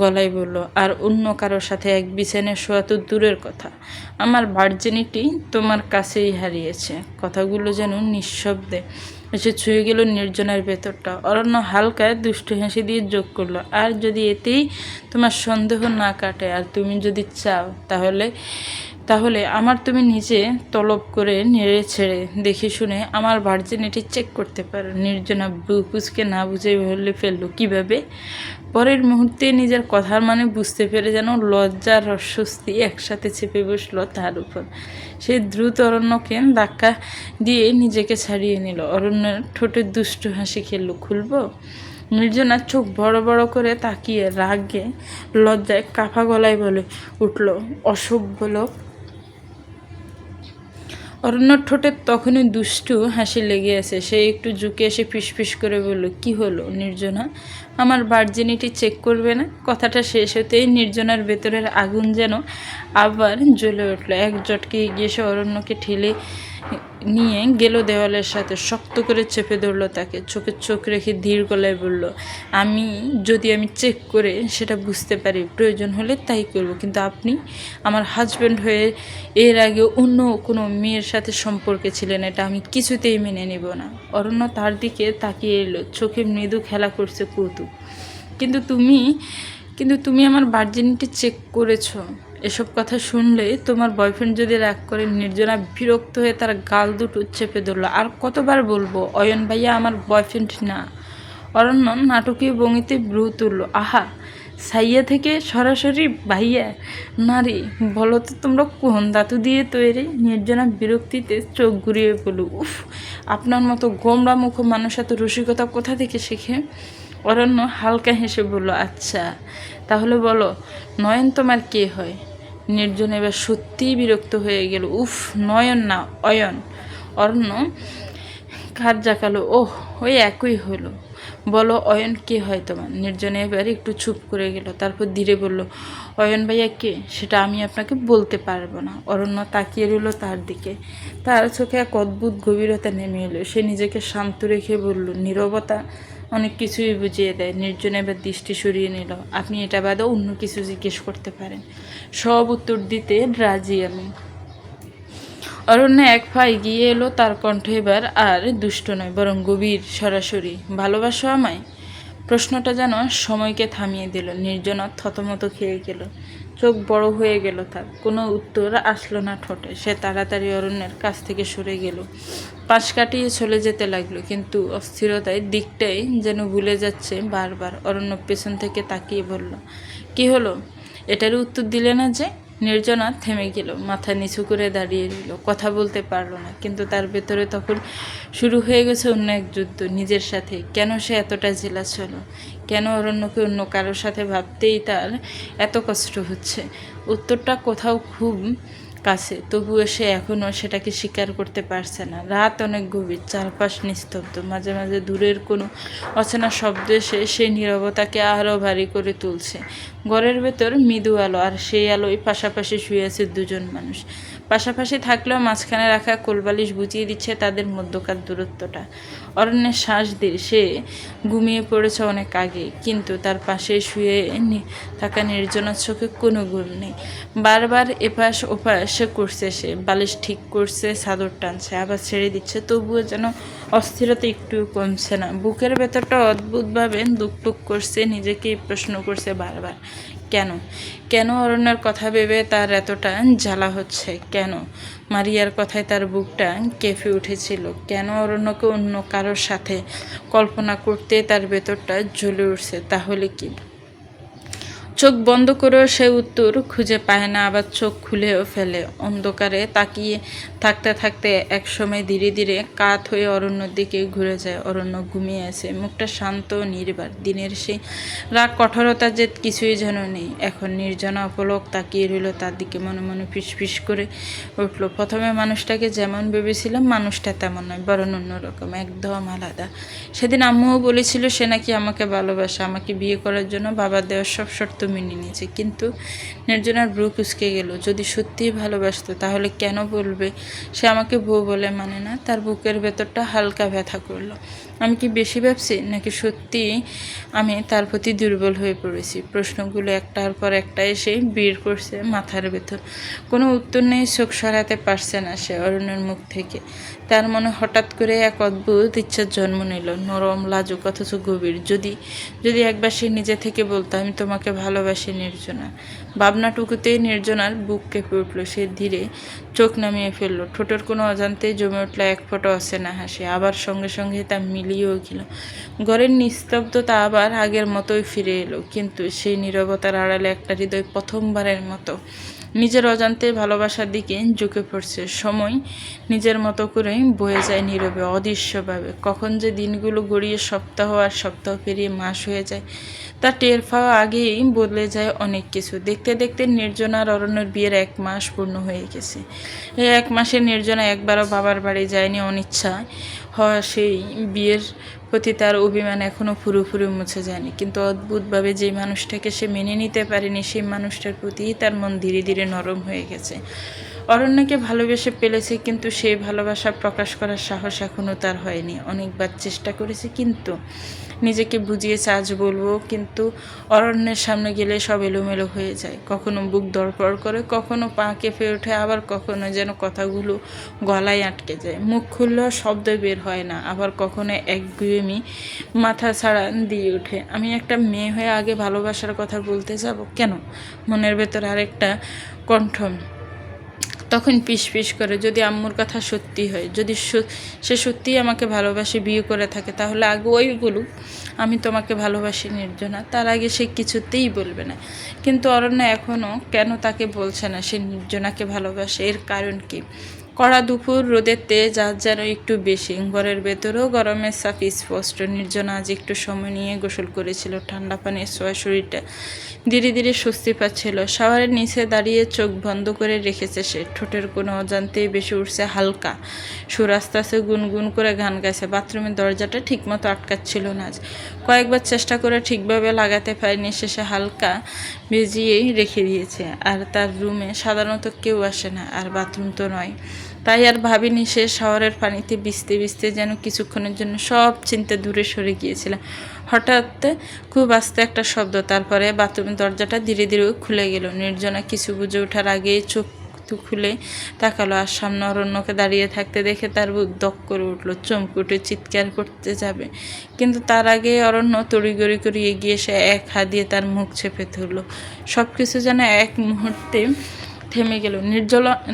S1: গলায় বলল, আর অন্য কারোর সাথে এক বিছানায় শোয়া তো দূরের কথা, আমার ভার্জিনিটি তোমার কাছেই হারিয়েছে। কথাগুলো যেন নিঃশব্দে এসে ছুঁয়ে গেল নির্জনের ভেতরটা। অরণ্য হালকা দুষ্টু হাসি দিয়ে যোগ করলো, আর যদি এতেই তোমার সন্দেহ না কাটে, আর তুমি যদি চাও, তাহলে আমার তুমি নিজে তলব করে নেড়ে ছেড়ে দেখে শুনে আমার ভার্জিনিটি চেক করতে পারো। নির্জনা বুঝকে না বুঝে বলে ফেললো, কীভাবে? পরের মুহূর্তে নিজের কথার মানে বুঝতে পেরে যেন লজ্জা আর অস্বস্তি একসাথে চেপে বসলো তার উপর। সে দ্রুত অরণ্যকে ধাক্কা দিয়ে নিজেকে ছাড়িয়ে নিল। অরণ্যের ঠোঁটে দুষ্টু হাসি খেললো, খুলবো? নির্জনা চোখ বড় বড় করে তাকিয়ে রাগে লজ্জায় কাঁপা গলায় বলে উঠল, অসভ্য লোক। অরণ্যর ঠোঁটে তখনই দুষ্টু হাসি লেগে আছে। সে একটু ঝুঁকে এসে ফিসফিস করে বলল, কি হলো নির্জনা, আমার ভার্জিনিটি চেক করবে না? কথাটা শেষ হতেই নির্জনার ভেতরের আগুন যেন আবার জ্বলে উঠল। এক জটকে এগিয়ে সে অরণ্যকে ঠেলে নিয়ে গেল দেওয়ালের সাথে, শক্ত করে চেপে ধরল তাকে। চোখে চোখ রেখে ধীর গলায় বলল, আমি চেক করে সেটা বুঝতে পারি, প্রয়োজন হলে তাই করব, কিন্তু আপনি আমার হাজব্যান্ড হয়ে এর আগে অন্য কোনো মেয়ের সাথে সম্পর্কে ছিলেন, এটা আমি কিছুতেই মেনে নেব না। অরণ্য তার দিকে তাকিয়ে এলো, চোখে মৃদু খেলা করছে কৌতুক। কিন্তু তুমি আমার ভার্জিনিটি চেক করেছো। এসব কথা শুনলে তোমার বয়ফ্রেন্ড যদি রাগ করে। নির্জনা বিরক্ত হয়ে তার গাল দুটো চেপে ধরল। আর কতবার বলবো অয়ন ভাইয়া আমার বয়ফ্রেন্ড না? অরণ্য নাটকীয় ভঙ্গিতে ভ্রু তুলল। আহা, সাইয়া থেকে সরাসরি ভাইয়া? নারী বলো তো তোমরা কোন ধাতু দিয়ে তৈরি? নির্জনা বিরক্তিতে চোখ ঘুরিয়ে বলল, উফ, আপনার মতো গোমরা মুখ মানুষ এত রসিকতা কোথা থেকে শেখে? অরণ্য হালকা হেসে বলল, আচ্ছা তাহলে বলো, নয়ন তোমার কে হয়? নির্জন এবার সত্যিই বিরক্ত হয়ে গেল। উফ, নয়ন না, অয়ন। অরণ্য কার জাকালো, ওহ, ওই একই হলো। বলো অয়ন কে হয় তোমার? নির্জনে এবার একটু চুপ করে গেল, তারপর ধীরে বলল, অয়ন ভাইয়া কে সেটা আমি আপনাকে বলতে পারবো না। অরণ্য তাকিয়ে রইল তার দিকে, তার চোখে এক অদ্ভুত গভীরতা নেমে এলো। সে নিজেকে শান্ত রেখে বলল, নীরবতা অনেক কিছুই বুঝিয়ে দেয়। নির্জন এবার দৃষ্টি সরিয়ে নিল। আপনি এটা বাদে অন্য কিছু জিজ্ঞেস করতে পারেন, সব উত্তর দিতে রাজি আমি। অরণ্য এক পা এগিয়ে এলো, তার কণ্ঠ এবার আর দুষ্ট নয়, বরং গভীর, সরাসরি। ভালোবাসো আমায়? প্রশ্নটা যেন সময়কে থামিয়ে দিল। নির্জনা থতমত খেয়ে গেল, চোখ বড় হয়ে গেল তার। কোনো উত্তর আসলো না ঠোঁটে। সে তাড়াতাড়ি অরণ্যের কাছ থেকে সরে গেল, পাশ কাটিয়ে চলে যেতে লাগলো, কিন্তু অস্থিরতায় দিকটাই যেন ভুলে যাচ্ছে বারবার। অরণ্য পেছন থেকে তাকিয়ে বলল, কি হলো, এটার উত্তর দিলে না যে? নির্জনা থেমে গেল, মাথা নিচু করে দাঁড়িয়ে রইল, কথা বলতে পারল না। কিন্তু তার ভেতরে তখন শুরু হয়ে গেছে অন্য এক যুদ্ধ নিজের সাথে। কেন সে এতটা জেলাস হলো? কেন অরণ্যকে অন্য কারোর সাথে ভাবতেই তার এত কষ্ট হচ্ছে? উত্তরটা কোথাও খুব কাছে, তবুও সে এখনও সেটাকে স্বীকার করতে পারছে না। রাত অনেক গভীর, চারপাশ নিস্তব্ধ। মাঝে মাঝে দূরের কোনো অচেনা শব্দ এসে সেই নীরবতাকে আরও ভারী করে তুলছে। ঘরের ভেতর মৃদু আলো, আর সেই আলোয় পাশাপাশি শুয়ে আছে দুজন মানুষ। পাশাপাশি থাকলেও মাঝখানে রাখা কোলবালিশ বুঝিয়ে দিচ্ছে তাদের মধ্যকার দূরত্বটা। অরণ্যের শ্বাস দিয়ে সে ঘুমিয়ে পড়েছে অনেক আগে, কিন্তু তার পাশে শুয়ে থাকা নির্জনার চোখে কোনো ঘুম নেই। বারবার এপাশ ওপাশ করছে, সে বালিশ ঠিক করছে, চাদর টানছে, আবার ছেড়ে দিচ্ছে, তবুও যেন অস্থিরতা একটু কমছে না। বুকের ভেতরটা অদ্ভুতভাবে দুকটুক করছে, নিজেকেই প্রশ্ন করছে বারবার, কেন? কেন অরণ্যের কথা ভেবে তার এতটা জ্বালা হচ্ছে? কেন মারিয়ার কথায় তার বুকটা কেঁপে উঠেছিল? কেন অরণ্যকে অন্য কারোর সাথে কল্পনা করতে তার ভেতরটা জ্বলে উঠছে? তাহলে কি? চোখ বন্ধ করেও সে উত্তর খুঁজে পায় না, আবার চোখ খুলেও ফেলে। অন্ধকারে তাকিয়ে থাকতে থাকতে একসময় ধীরে ধীরে কাত হয়ে অরণ্যর দিকে ঘুরে যায়। অরণ্য ঘুমিয়ে আছে, মুখটা শান্ত ও নির্বাক। দিনের সেই রাগ, কঠোরতা যে কিছুই যেন নেই। এখন নির্জনা অপলক তাকিয়ে রইল তার দিকে, মনে মনে ফিসফিস করে উঠল, প্রথমে মানুষটাকে যেমন ভেবেছিলাম, মানুষটা তেমন নয়, বরং অন্যরকম, একদম আলাদা। সেদিন আম্মুও বলেছিল সে নাকি আমাকে ভালোবাসে, আমাকে বিয়ে করার জন্য বাবার দেওয়ার সব শর্ত মেনে নিয়েছে। কিন্তু নির্জনার ভ্রু কুঁচকে গেল। যদি সত্যিই ভালোবাসতো তাহলে কেন বলবে সে আমাকে বউ বলে মানে না? তার বুকের ভেতরটা হালকা ব্যথা করলো। আমি কি বেশি ভাবছি, নাকি সত্যি আমি তার প্রতি দুর্বল হয়ে পড়েছি? প্রশ্নগুলো একটার পর একটা এসে ভিড় করছে মাথার ভেতর। কোনো উত্তর নেই, চোখ সরাতে পারছে না সে অরণ্যের মুখ থেকে। তার মনে হঠাৎ করে এক অদ্ভুত ইচ্ছার জন্ম নিল, নরম লাজুক অথচ গভীর। যদি যদি একবার সে নিজে থেকে বলতো, আমি তোমাকে ভালোবাসি নির্জনা। ভাবনাটুকুতেই নির্জনার বুক কেঁপে উঠল। সে ধীরে চোখ নামিয়ে ফেলল। ঠোঁটের কোনো অজান্তেই জমে উঠল এক ফোঁটা অচেনা হাসি। আবার সঙ্গে সঙ্গে তা মিলিয়েও গেল। ঘরের নিস্তব্ধতা আবার আগের মতোই ফিরে এলো, কিন্তু সেই নীরবতার আড়ালে একটা হৃদয় প্রথমবারের মতো নিজের অজান্তে ভালোবাসার দিকে ঝুঁকে পড়ছে। সময় নিজের মতো করে বয়ে যায় নীরবে, অদৃশ্যভাবে। কখন যে দিনগুলো গড়িয়ে সপ্তাহ আর সপ্তাহ পেরিয়ে মাস হয়ে যায়, তা টের পাওয়া আগেই বদলে যায় অনেক কিছু। দেখতে দেখতে নির্জনা আর অরণ্যের বিয়ের 1 মাস পূর্ণ হয়ে গেছে। এই 1 মাসে নির্জনা একবারও বাবার বাড়ি যায়নি। অনিচ্ছায় হওয়া সেই বিয়ের প্রতি তার অভিমান এখনও পুরোপুরি মুছে যায়নি, কিন্তু অদ্ভুতভাবে যে মানুষটাকে সে মেনে নিতে পারেনি, সেই মানুষটার প্রতিই তার মন ধীরে ধীরে নরম হয়ে গেছে। অরণ্যকে ভালোবেসে ফেলেছে, কিন্তু সেই ভালোবাসা প্রকাশ করার সাহস এখনও তার হয়নি। অনেকবার চেষ্টা করেছে, কিন্তু নিজেকে বুঝিয়েছে আজ বলবো, কিন্তু অরণ্যের সামনে গেলে সব এলোমেলো হয়ে যায়। কখনো বুক ধড়ফড় করে, কখনো পা কেঁপে ওঠে, আবার কখনো যেন কথাগুলো গলায় আটকে যায়। মুখ খুললেও শব্দ বের হয় না। আবার কখনো একগুঁয়েমি মাথা ছাড়া দিয়ে ওঠে। আমি একটা মেয়ে হয়ে আগে ভালোবাসার কথা বলতে যাব কেন? মনের ভেতর আরেকটা কণ্ঠ তখন পিস পিস করে, যদি আম্মুর কথা সত্যি হয়, যদি সে সত্যিই আমাকে ভালোবাসে, বিয়ে করে থাকে, তাহলে আগে ওই বলুক আমি তোমাকে ভালোবাসি নির্জনা। তার আগে সে কিছুতেই বলবে না। কিন্তু অরণ্য এখনও কেন তাকে বলছে না সে নির্জনাকে ভালোবাসে? এর কারণ কি? কড়া দুপুর রোদের তেজ আজ যেন একটু বেশি। ঘরের ভেতরেও গরমের ছাপ স্পষ্ট। নির্জনা আজ একটু সময় নিয়ে গোসল করেছিল। ঠান্ডা পানির ছোঁয়া শরীরটা ধীরে ধীরে স্বস্তি পাচ্ছিল। শাওয়ারের নিচে দাঁড়িয়ে চোখ বন্ধ করে রেখেছে সে। ঠোঁটের কোনো অজান্তেই বেশি উঠছে হালকা সুর। আস্তে আস্তে গুনগুন করে গান গাইছে। বাথরুমের দরজাটা ঠিকমতো আটকাচ্ছিল না আজ। কয়েকবার চেষ্টা করে ঠিকভাবে লাগাতে পারেনি। শেষে হালকা ভিজিয়েই রেখে দিয়েছে। আর তার রুমে সাধারণত কেউ আসে না, আর বাথরুম তো নয়। তাই আর ভাবিনি সে। শাওয়ারের পানিতে ভিজতে ভিজতে যেন কিছুক্ষণের জন্য সব চিন্তা দূরে সরে গিয়েছিল। হঠাৎ খুব আস্তে একটা শব্দ, তারপরে বাথরুমের দরজাটা ধীরে ধীরে খুলে গেল। নির্জনা কিছু বুঝে ওঠার আগেই চোখ খুলে তাকালো, আর সামনে অরণ্যকে দাঁড়িয়ে থাকতে দেখে তার বুক দক করে উঠলো। চমকে উঠে চিৎকার করতে যাবে, কিন্তু তার আগে অরণ্য তড়িঘড়ি করে এগিয়ে এসে এক হাত দিয়ে তার মুখ চেপে ধরলো। সব কিছু যেন এক মুহূর্তে থেমে গেল।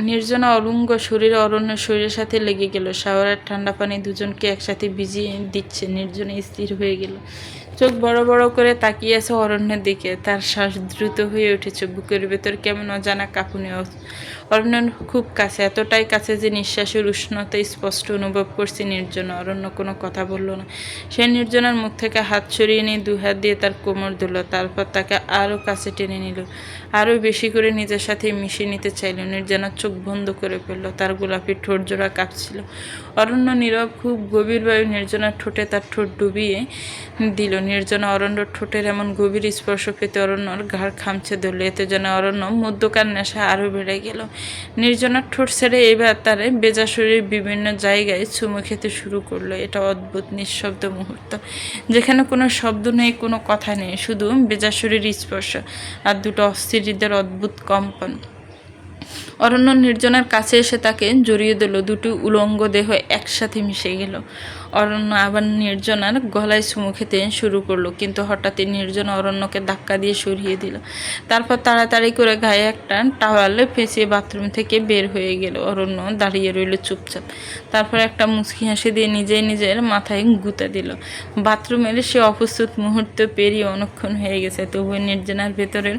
S1: নির্জনা অলুঙ্গ শরীরে অরণ্যের শরীরের সাথে লেগে গেল। শাওয়ারের ঠান্ডা পানি দুজনকে একসাথে ভিজিয়ে দিচ্ছে। নির্জনা স্থির হয়ে গেল। চোখ বড় বড় করে তাকিয়ে আছে অরণ্যের দিকে। তার শ্বাস দ্রুত হয়ে উঠেছে। বুকের ভেতর কেমন অজানা কাঁপুনি। অরণ্য খুব কাছে, এতটাই কাছে যে নিঃশ্বাসের উষ্ণতা স্পষ্ট অনুভব করছে নির্জনা। অরণ্য কোনো কথা বলল না। সে নির্জনার মুখ থেকে হাত সরিয়ে নিয়ে 2 হাত দিয়ে তার কোমর ধরল। তারপর তাকে আরও কাছে টেনে নিল, আরও বেশি করে নিজের সাথে মিশিয়ে নিতে চাইল। নির্জনার চোখ বন্ধ করে ফেলল। তার গোলাপি ঠোঁট জোড়া কাঁপছিল। অরণ্য নীরব, খুব গভীরভাবে নির্জনার ঠোঁটে তার ঠোঁট ডুবিয়ে দিল। নির্জনা অরণ্যর ঠোঁটের এমন গভীর স্পর্শ পেতে অরণ্যর ঘাড় খামচে ধরল। এতে যেন অরণ্য মধ্যকার নেশা আরও বেড়ে গেল। নির্জনার ঠোঁট ছেড়ে এবার তার বেজা শরীরের বিভিন্ন জায়গায় চুমু খেতে শুরু করলো। এটা অদ্ভুত নিঃশব্দ মুহূর্ত, যেখানে কোনো শব্দ নেই, কোনো কথা নেই, শুধু বেজা শরীরের স্পর্শ আর দুটো অস্থির হৃদয়ের অদ্ভুত কম্পন। অরণ্য নির্জনার কাছে এসে তাকে জড়িয়ে দিল। দুটি উলঙ্গ দেহ একসাথে মিশে গেল। অরণ্য আবার নির্জনার গলায় চুমু খেতে শুরু করলো, কিন্তু হঠাৎই নির্জনা অরণ্যকে ধাক্কা দিয়ে সরিয়ে দিল। তারপর তাড়াতাড়ি করে গায়ে একটা টাওয়ালে পেঁচিয়ে বাথরুম থেকে বের হয়ে গেল। অরণ্য দাঁড়িয়ে রইল চুপচাপ। তারপর একটা মুচকি হাসি দিয়ে নিজের মাথায় গুঁতা দিল। বাথরুমের সে অপ্রস্তুত মুহূর্ত পেরিয়ে অনেকক্ষণ হয়ে গেছে, তবুও নির্জনার ভেতরের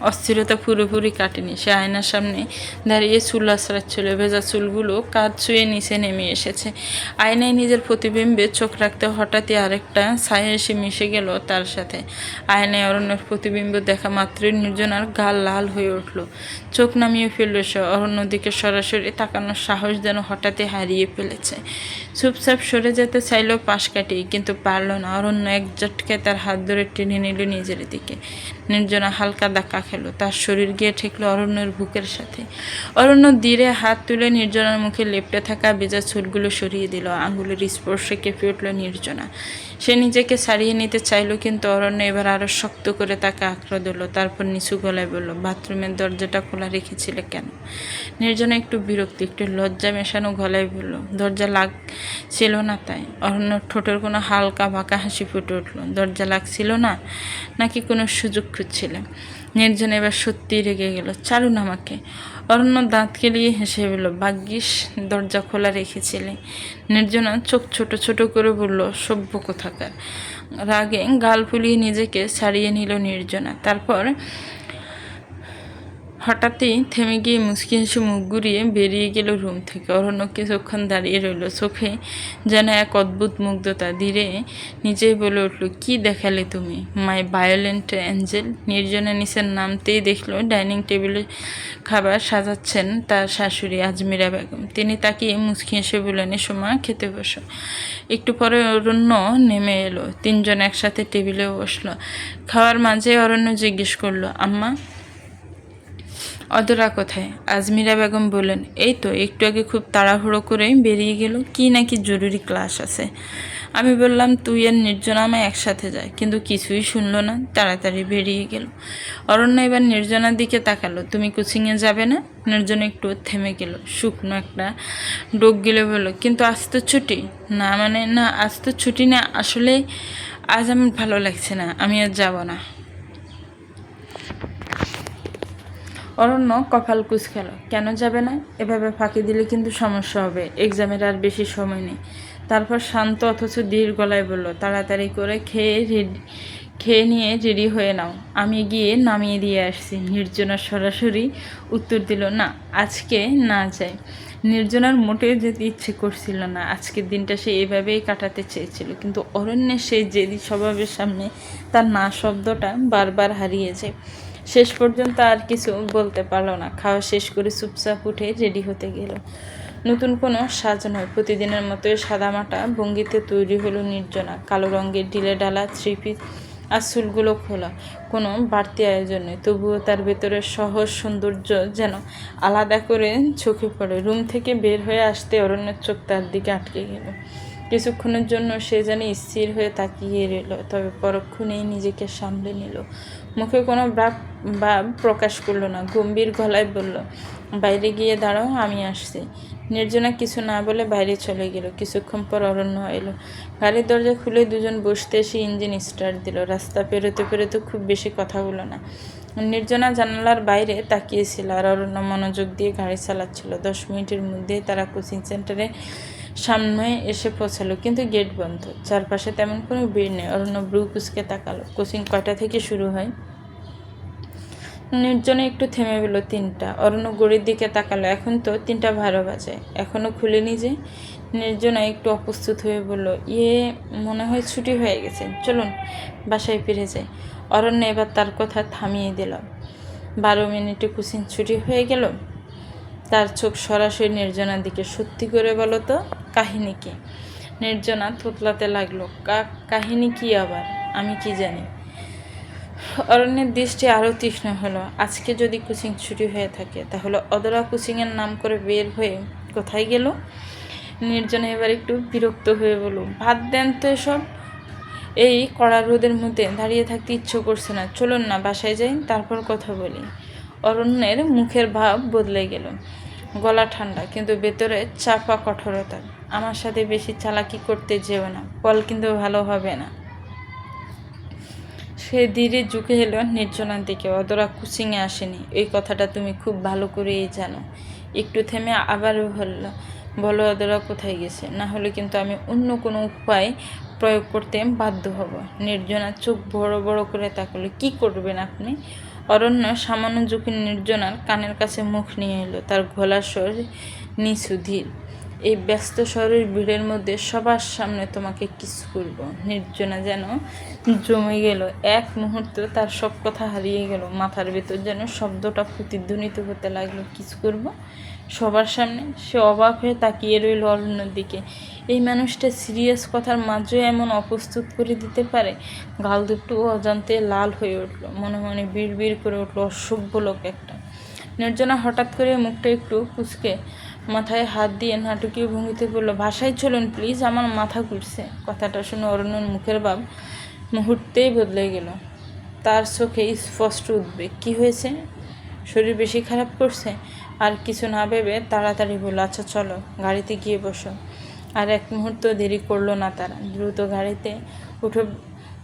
S1: অস্থিরতা পুরোপুরি কাটেনি। সে আয়নার সামনে দাঁড়িয়ে চুল আঁচড়াচ্ছিল। ভেজা চুলগুলো কাঁধ ছুঁয়ে নিচে নেমে এসেছে। আয়নায় নিজের প্রতিবিম্বে চোখ রাখতে হঠাৎই আরেকটা ছায়া এসে মিশে গেল তার সাথে। আয়নায় অরণ্যের প্রতিবিম্ব দেখা মাত্রই নির্জনার গাল লাল হয়ে উঠল। চোখ নামিয়ে ফেলল সে। অরণ্যর দিকে সরাসরি তাকানোর সাহস যেন হঠাৎই হারিয়ে ফেলেছে। চুপচাপ সরে যেতে চাইল পাশ কাটিয়ে, কিন্তু পারল না। অরণ্য এক ঝটকায় তার হাত ধরে টেনে নিল নিজের দিকে। নির্জনা হালকা ধাক্কা খেল। তার শরীর গিয়ে ঠেকল অরণ্যের বুকের সাথে। অরণ্য ধীরে হাত তুলে নির্জনার মুখে লেপ্টে থাকা ভেজা চুলগুলো সরিয়ে দিল। আঙুলের স্পর্শ সাহসে কেঁপে উঠল নির্জনা। সে নিজেকে ছাড়িয়ে নিতে চাইল, কিন্তু অরণ্য এবার আরও শক্ত করে তাকে আঁকড়ে ধরল। তারপর নিচু গলায় বলল, বাথরুমের দরজাটা খোলা রেখেছিলে কেন? নির্জনা একটু বিরক্তি, একটু লজ্জা মেশানো গলায় বলল, দরজা ছিল না তাই। অরণ্য ঠোঁটের কোনো হালকা বাঁকা হাসি ফুটে উঠল। দরজা লাগছিল না, নাকি কোনো সুযোগ খুঁজছিলে? নির্জনা এবার সত্যিই রেগে গেল। ছাড়ুন আমাকে। অরণ্য দাঁত কেলিয়ে হেসে বলল, ভাগ্যিস দরজা খোলা রেখেছিলে। নির্জনা চোখ ছোট ছোট করে বলল, সভ্য কোথাকার। রাগে গাল ফুলিয়ে নিজেকে ছাড়িয়ে নিল নির্জনা। তারপর হঠাৎই থেমে গিয়ে মুচকি হেসে মুখ ঘুরিয়ে বেরিয়ে গেল রুম থেকে। অরণ্য কিছুক্ষণ দাঁড়িয়ে রইল, চোখে যেন এক অদ্ভুত মুগ্ধতা। ধীরে নিজেই বলে উঠল, কি দেখালে তুমি, মাই ভায়োলেন্ট অ্যাঞ্জেল। নির্জনা নিচের নামতেই দেখলো ডাইনিং টেবিলে খাবার সাজাচ্ছেন তার শাশুড়ি আজমিরা বেগম। তিনি তাকিয়ে মুচকি হেসে বললেন, এসো মা, খেতে বসো। একটু পরে অরণ্য নেমে এলো। তিনজন একসাথে টেবিলে বসলো। খাওয়ার মাঝে অরণ্য জিজ্ঞেস করলো, আম্মা অদরা কোথায়? আজমিরা বেগম বললেন, এই তো একটু আগে খুব তাড়াহুড়ো করে বেরিয়ে গেল, কি নাকি জরুরি ক্লাস আছে। আমি বললাম তুই আর নির্জনা আমায় একসাথে যায়, কিন্তু কিছুই শুনলো না, তাড়াতাড়ি বেরিয়ে গেল। অরণ্য এবার নির্জনার দিকে তাকালো, তুমি কোচিংয়ে যাবে না? নির্জনা একটু থেমে গেল, শুকনো একটা ডোক গেলে বলল, কিন্তু আজ তো ছুটি। না আজ তো ছুটি না, আসলে আজ আমার ভালো লাগছে না, আমি আর যাব না। অরণ্য কপাল কুঁচকাল, কেন যাবে না? এভাবে ফাঁকি দিলে কিন্তু সমস্যা হবে, এক্সামের আর বেশি সময় নেই। তারপর শান্ত অথচ ধীর গলায় বলল, তাড়াতাড়ি করে খেয়ে নিয়ে রেডি হয়ে নাও, আমি গিয়ে নামিয়ে দিয়ে আসছি। নির্জনা সরাসরি উত্তর দিল, না, আজকে না যাই। নির্জনার মোটেও যেতে ইচ্ছে করছিল না। আজকের দিনটা সে এভাবেই কাটাতে চেয়েছিল, কিন্তু অরণ্যের সেই জেদি স্বভাবের সামনে তার না শব্দটা বারবার হারিয়ে যায়। শেষ পর্যন্ত আর কিছু বলতে পারলো না। খাওয়া শেষ করে চুপচাপ উঠে রেডি হতে গেল। নতুন কোনো সাজ নয়, প্রতিদিনের মতোই সাদামাটা ভঙ্গিতে তৈরি হলো নির্জনা। কালো রঙের ঢিলে ঢালা থ্রি পিস আর চুলগুলো খোলা, কোনো বাড়তি আয়োজন নেই, তবুও তার ভেতরের সহজ সৌন্দর্য যেন আলাদা করে চোখে পড়ে। রুম থেকে বের হয়ে আসতে অরণ্যের চোখ তার দিকে আটকে গেল। কিছুক্ষণের জন্য সে যেন স্থির হয়ে তাকিয়ে রইল, তবে পরক্ষণেই নিজেকে সামলে নিল। মুখে কোনো ভাব প্রকাশ করলো না, গম্ভীর গলায় বলল, বাইরে গিয়ে দাঁড়াও, আমি আসছি। নির্জনা কিছু না বলে বাইরে চলে গেল। কিছুক্ষণ পর অরণ্য এলো। গাড়ির দরজা খুলে দুজন বসতে এসে ইঞ্জিন স্টার্ট দিল। রাস্তা পেরোতে পেরোতে খুব বেশি কথা হলো না। নির্জনা জানালার বাইরে তাকিয়েছিল আর অরণ্য মনোযোগ দিয়ে গাড়ি চালাচ্ছিল। 10 মিনিটের মধ্যেই তারা কোচিং সেন্টারে সামনে এসে পৌঁছালো, কিন্তু গেট বন্ধ। চারপাশে তেমন কোনো ভিড় নেই। অরণ্য ব্রু কুচকে তাকালো। কোচিং কয়টা থেকে শুরু হয়? নির্জনে একটু থেমে বলল, 3টা। অরণ্য ঘড়ির দিকে তাকালো, এখন তো 3:12 বাজে, এখনও খুলেনি যে। নির্জনা একটু অপ্রস্তুত হয়ে বলল, মনে হয় ছুটি হয়ে গেছে, চলুন বাসায় ফিরে যাই। অরণ্য এবার তার কথা থামিয়ে দিল। 12 মিনিটে কোচিং ছুটি হয়ে গেল। তার চোখ সরাসরি নির্জনার দিকে। সত্যি করে বলো তো, কাহিনী কি? নির্জনা থতলাতে লাগলো, কাহিনী কি আবার? আমি কি জানি? অরণ্যের দৃষ্টি আরও তীক্ষ্ণ হলো। আজকে যদি কোচিং ছুটি হয়ে থাকে, তাহলে অদরা কোচিংয়ের নাম করে বের হয়ে কোথায় গেল? নির্জনা এবার একটু বিরক্ত হয়ে বলল, ভাত দেন তো এসব, এই কড়া রোদের মধ্যে দাঁড়িয়ে থাকতে ইচ্ছে করছে না, চলুন না বাসায় যাই, তারপর কথা বলি। অরণ্যের মুখের ভাব বদলে গেল, গলা ঠান্ডা কিন্তু ভেতরে চাপা কঠোরতা। আমার সাথে বেশি চালাকি করতে যেও না, ফল কিন্তু ভালো হবে না। সে ধীরে ঝুঁকে এলো নির্জনার দিকে। অদরা কোচিংয়ে আসেনি, এই কথাটা তুমি খুব ভালো করেই জানো। একটু থেমে আবারও বলো অদরা কোথায় গেছে, না হলে কিন্তু আমি অন্য কোনো উপায় প্রয়োগ করতে বাধ্য হব। নির্জনার চোখ বড় বড় করে তাকালো, কি করবেন আপনি? অরণ্য সামান্য ঝুঁকে নির্জনার কানের কাছে মুখ নিয়ে এলো। তার গলার স্বর নিচু ধীর, এই ব্যস্ত শহরের ভিড়ের মধ্যে সবার সামনে তোমাকে কিস করব। নির্জনা যেন জমে গেল। এক মুহূর্ত তার সব কথা হারিয়ে গেল। মাথার ভেতর যেন শব্দটা প্রতিধ্বনিত হতে লাগলো, কিস করব সবার সামনে। সে অবাক হয়ে তাকিয়ে রইল অরণ্যের দিকে। এই মানুষটা সিরিয়াস কথার মাঝেও এমন অপ্রস্তুত করে দিতে পারে। গাল দুটো অজান্তে লাল হয়ে উঠল, মনে মনে বিড় করে উঠল, অসভ্য লোক একটা। নির্জনা হঠাৎ করে মুখটা একটু কুঁচকে মাথায় হাত দিয়ে নাটকীয় ভঙ্গিতে বলল, বাসায় চলুন প্লিজ, আমার মাথা ঘুরছে। কথাটা শুনে অরণ্যর মুখের ভাব মুহূর্তেই বদলে গেল। তার চোখে স্পষ্ট উদ্বেগ। কী হয়েছে? শরীর বেশি খারাপ করছে? আর কিছু না ভেবে তাড়াতাড়ি বলল, আচ্ছা চলো, গাড়িতে গিয়ে বসো। আর এক মুহূর্ত দেরি করলো না তারা। দ্রুত গাড়িতে উঠে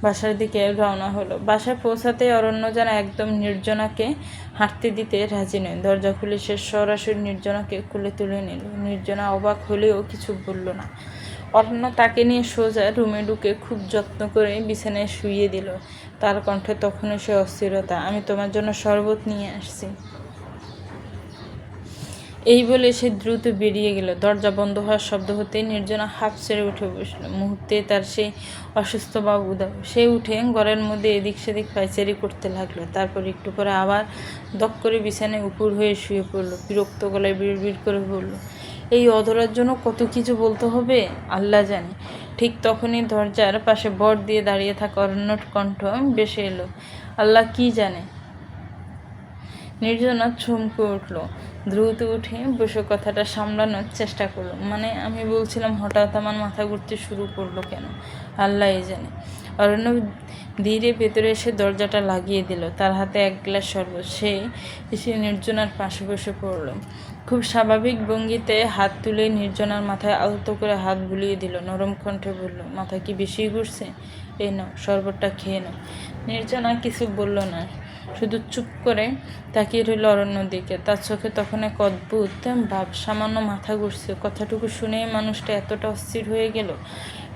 S1: বাসার দিকে রওনা হলো। বাসায় পৌঁছাতে অরণ্য যেন একদম নির্জনাকে হাঁটতে দিতে রাজি নয়। দরজা খুলে সে সরাসরি নির্জনাকে কোলে তুলে নিল। নির্জনা অবাক হলেও কিছু বলল না। অরণ্য তাকে নিয়ে সোজা রুমে ঢুকে খুব যত্ন করে বিছানায় শুইয়ে দিল। তার কণ্ঠে তখনও সে অস্থিরতা। আমি তোমার জন্য শরবত নিয়ে আসছি। এই বলে সে দ্রুত বেরিয়ে গেল। দরজা বন্ধ হওয়ার শব্দ হতেই নির্জনা হাঁপ ছেড়ে উঠে বসল। মুহূর্তে তার সেই অসুস্থ ভাব উধাও। সে উঠে ঘরের মধ্যে এদিক সেদিক পায়চারি করতে লাগলো। তারপর একটু পরে আবার দপ করে বিছানায় উপুর হয়ে শুয়ে পড়ল। বিরক্ত গলায় বিড়বিড় করে বলল, এই অধরার জন্য কত কিছু বলতে হবে আল্লাহ জানে। ঠিক তখনই দরজার পাশে বর দিয়ে দাঁড়িয়ে থাকা অরণ্যর কণ্ঠ ভেসে এলো, আল্লাহ কি জানে। নির্জনা চমকে উঠল। দ্রুত উঠে বসে কথাটা সামলানোর চেষ্টা করলো। মানে আমি বলছিলাম হঠাৎ আমার মাথা ঘুরতে শুরু করলো কেন, আল্লাহ জানে। অরণ্য ধীরে ভেতরে এসে দরজাটা লাগিয়ে দিল। তার হাতে এক গ্লাস শরবত। সে এসে নির্জনার পাশে বসে পড়ল। খুব স্বাভাবিক ভঙ্গিতে হাত তুলে নির্জনার মাথায় আলতো করে হাত বুলিয়ে দিল। নরম কণ্ঠে বলল, মাথা কি বেশি ঘুরছে? এই নাও, শরবতটা খেয়ে নাও। নির্জনা কিছু বলল না, শুধু চুপ করে তাকিয়ে রইল অরণ্যর দিকে। তার চোখে তখন এক অদ্ভুত ভাব। সামান্য মাথা ঘুরছে, কথাটুকু শুনেই মানুষটা এতটা অস্থির হয়ে গেল,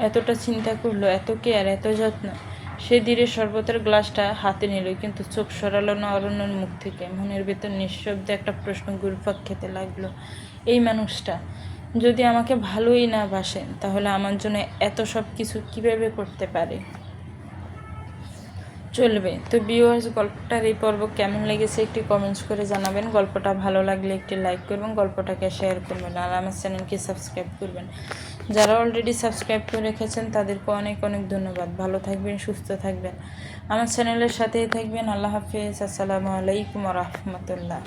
S1: এতটা চিন্তা করলো, এত কেয়ার, এত যত্ন। সে ধীরে শরবতের গ্লাসটা হাতে নিল, কিন্তু চোখ সরালো না অরণ্যর মুখ থেকে। মনের ভেতর নিঃশব্দে একটা প্রশ্ন ঘুরপাক খেতে লাগলো, এই মানুষটা যদি আমাকে ভালোই না বাসেন, তাহলে আমার জন্য এত সব কিছু কীভাবে করতে পারে? চলবে তো ভিউয়ার্স, গল্পটার এই পর্ব কেমন লেগেছে একটি কমেন্টস করে জানাবেন। গল্পটা ভালো লাগলে একটি লাইক করবেন, গল্পটাকে শেয়ার করবেন, আর আমার চ্যানেলকে সাবস্ক্রাইব করবেন। যারা অলরেডি সাবস্ক্রাইব করে রেখেছেন তাদেরকে অনেক অনেক ধন্যবাদ। ভালো থাকবেন, সুস্থ থাকবেন, আমার চ্যানেলের সাথেই থাকবেন। আল্লাহ হাফেজ। আসসালামু আলাইকুম ওয়া রাহমাতুল্লাহ।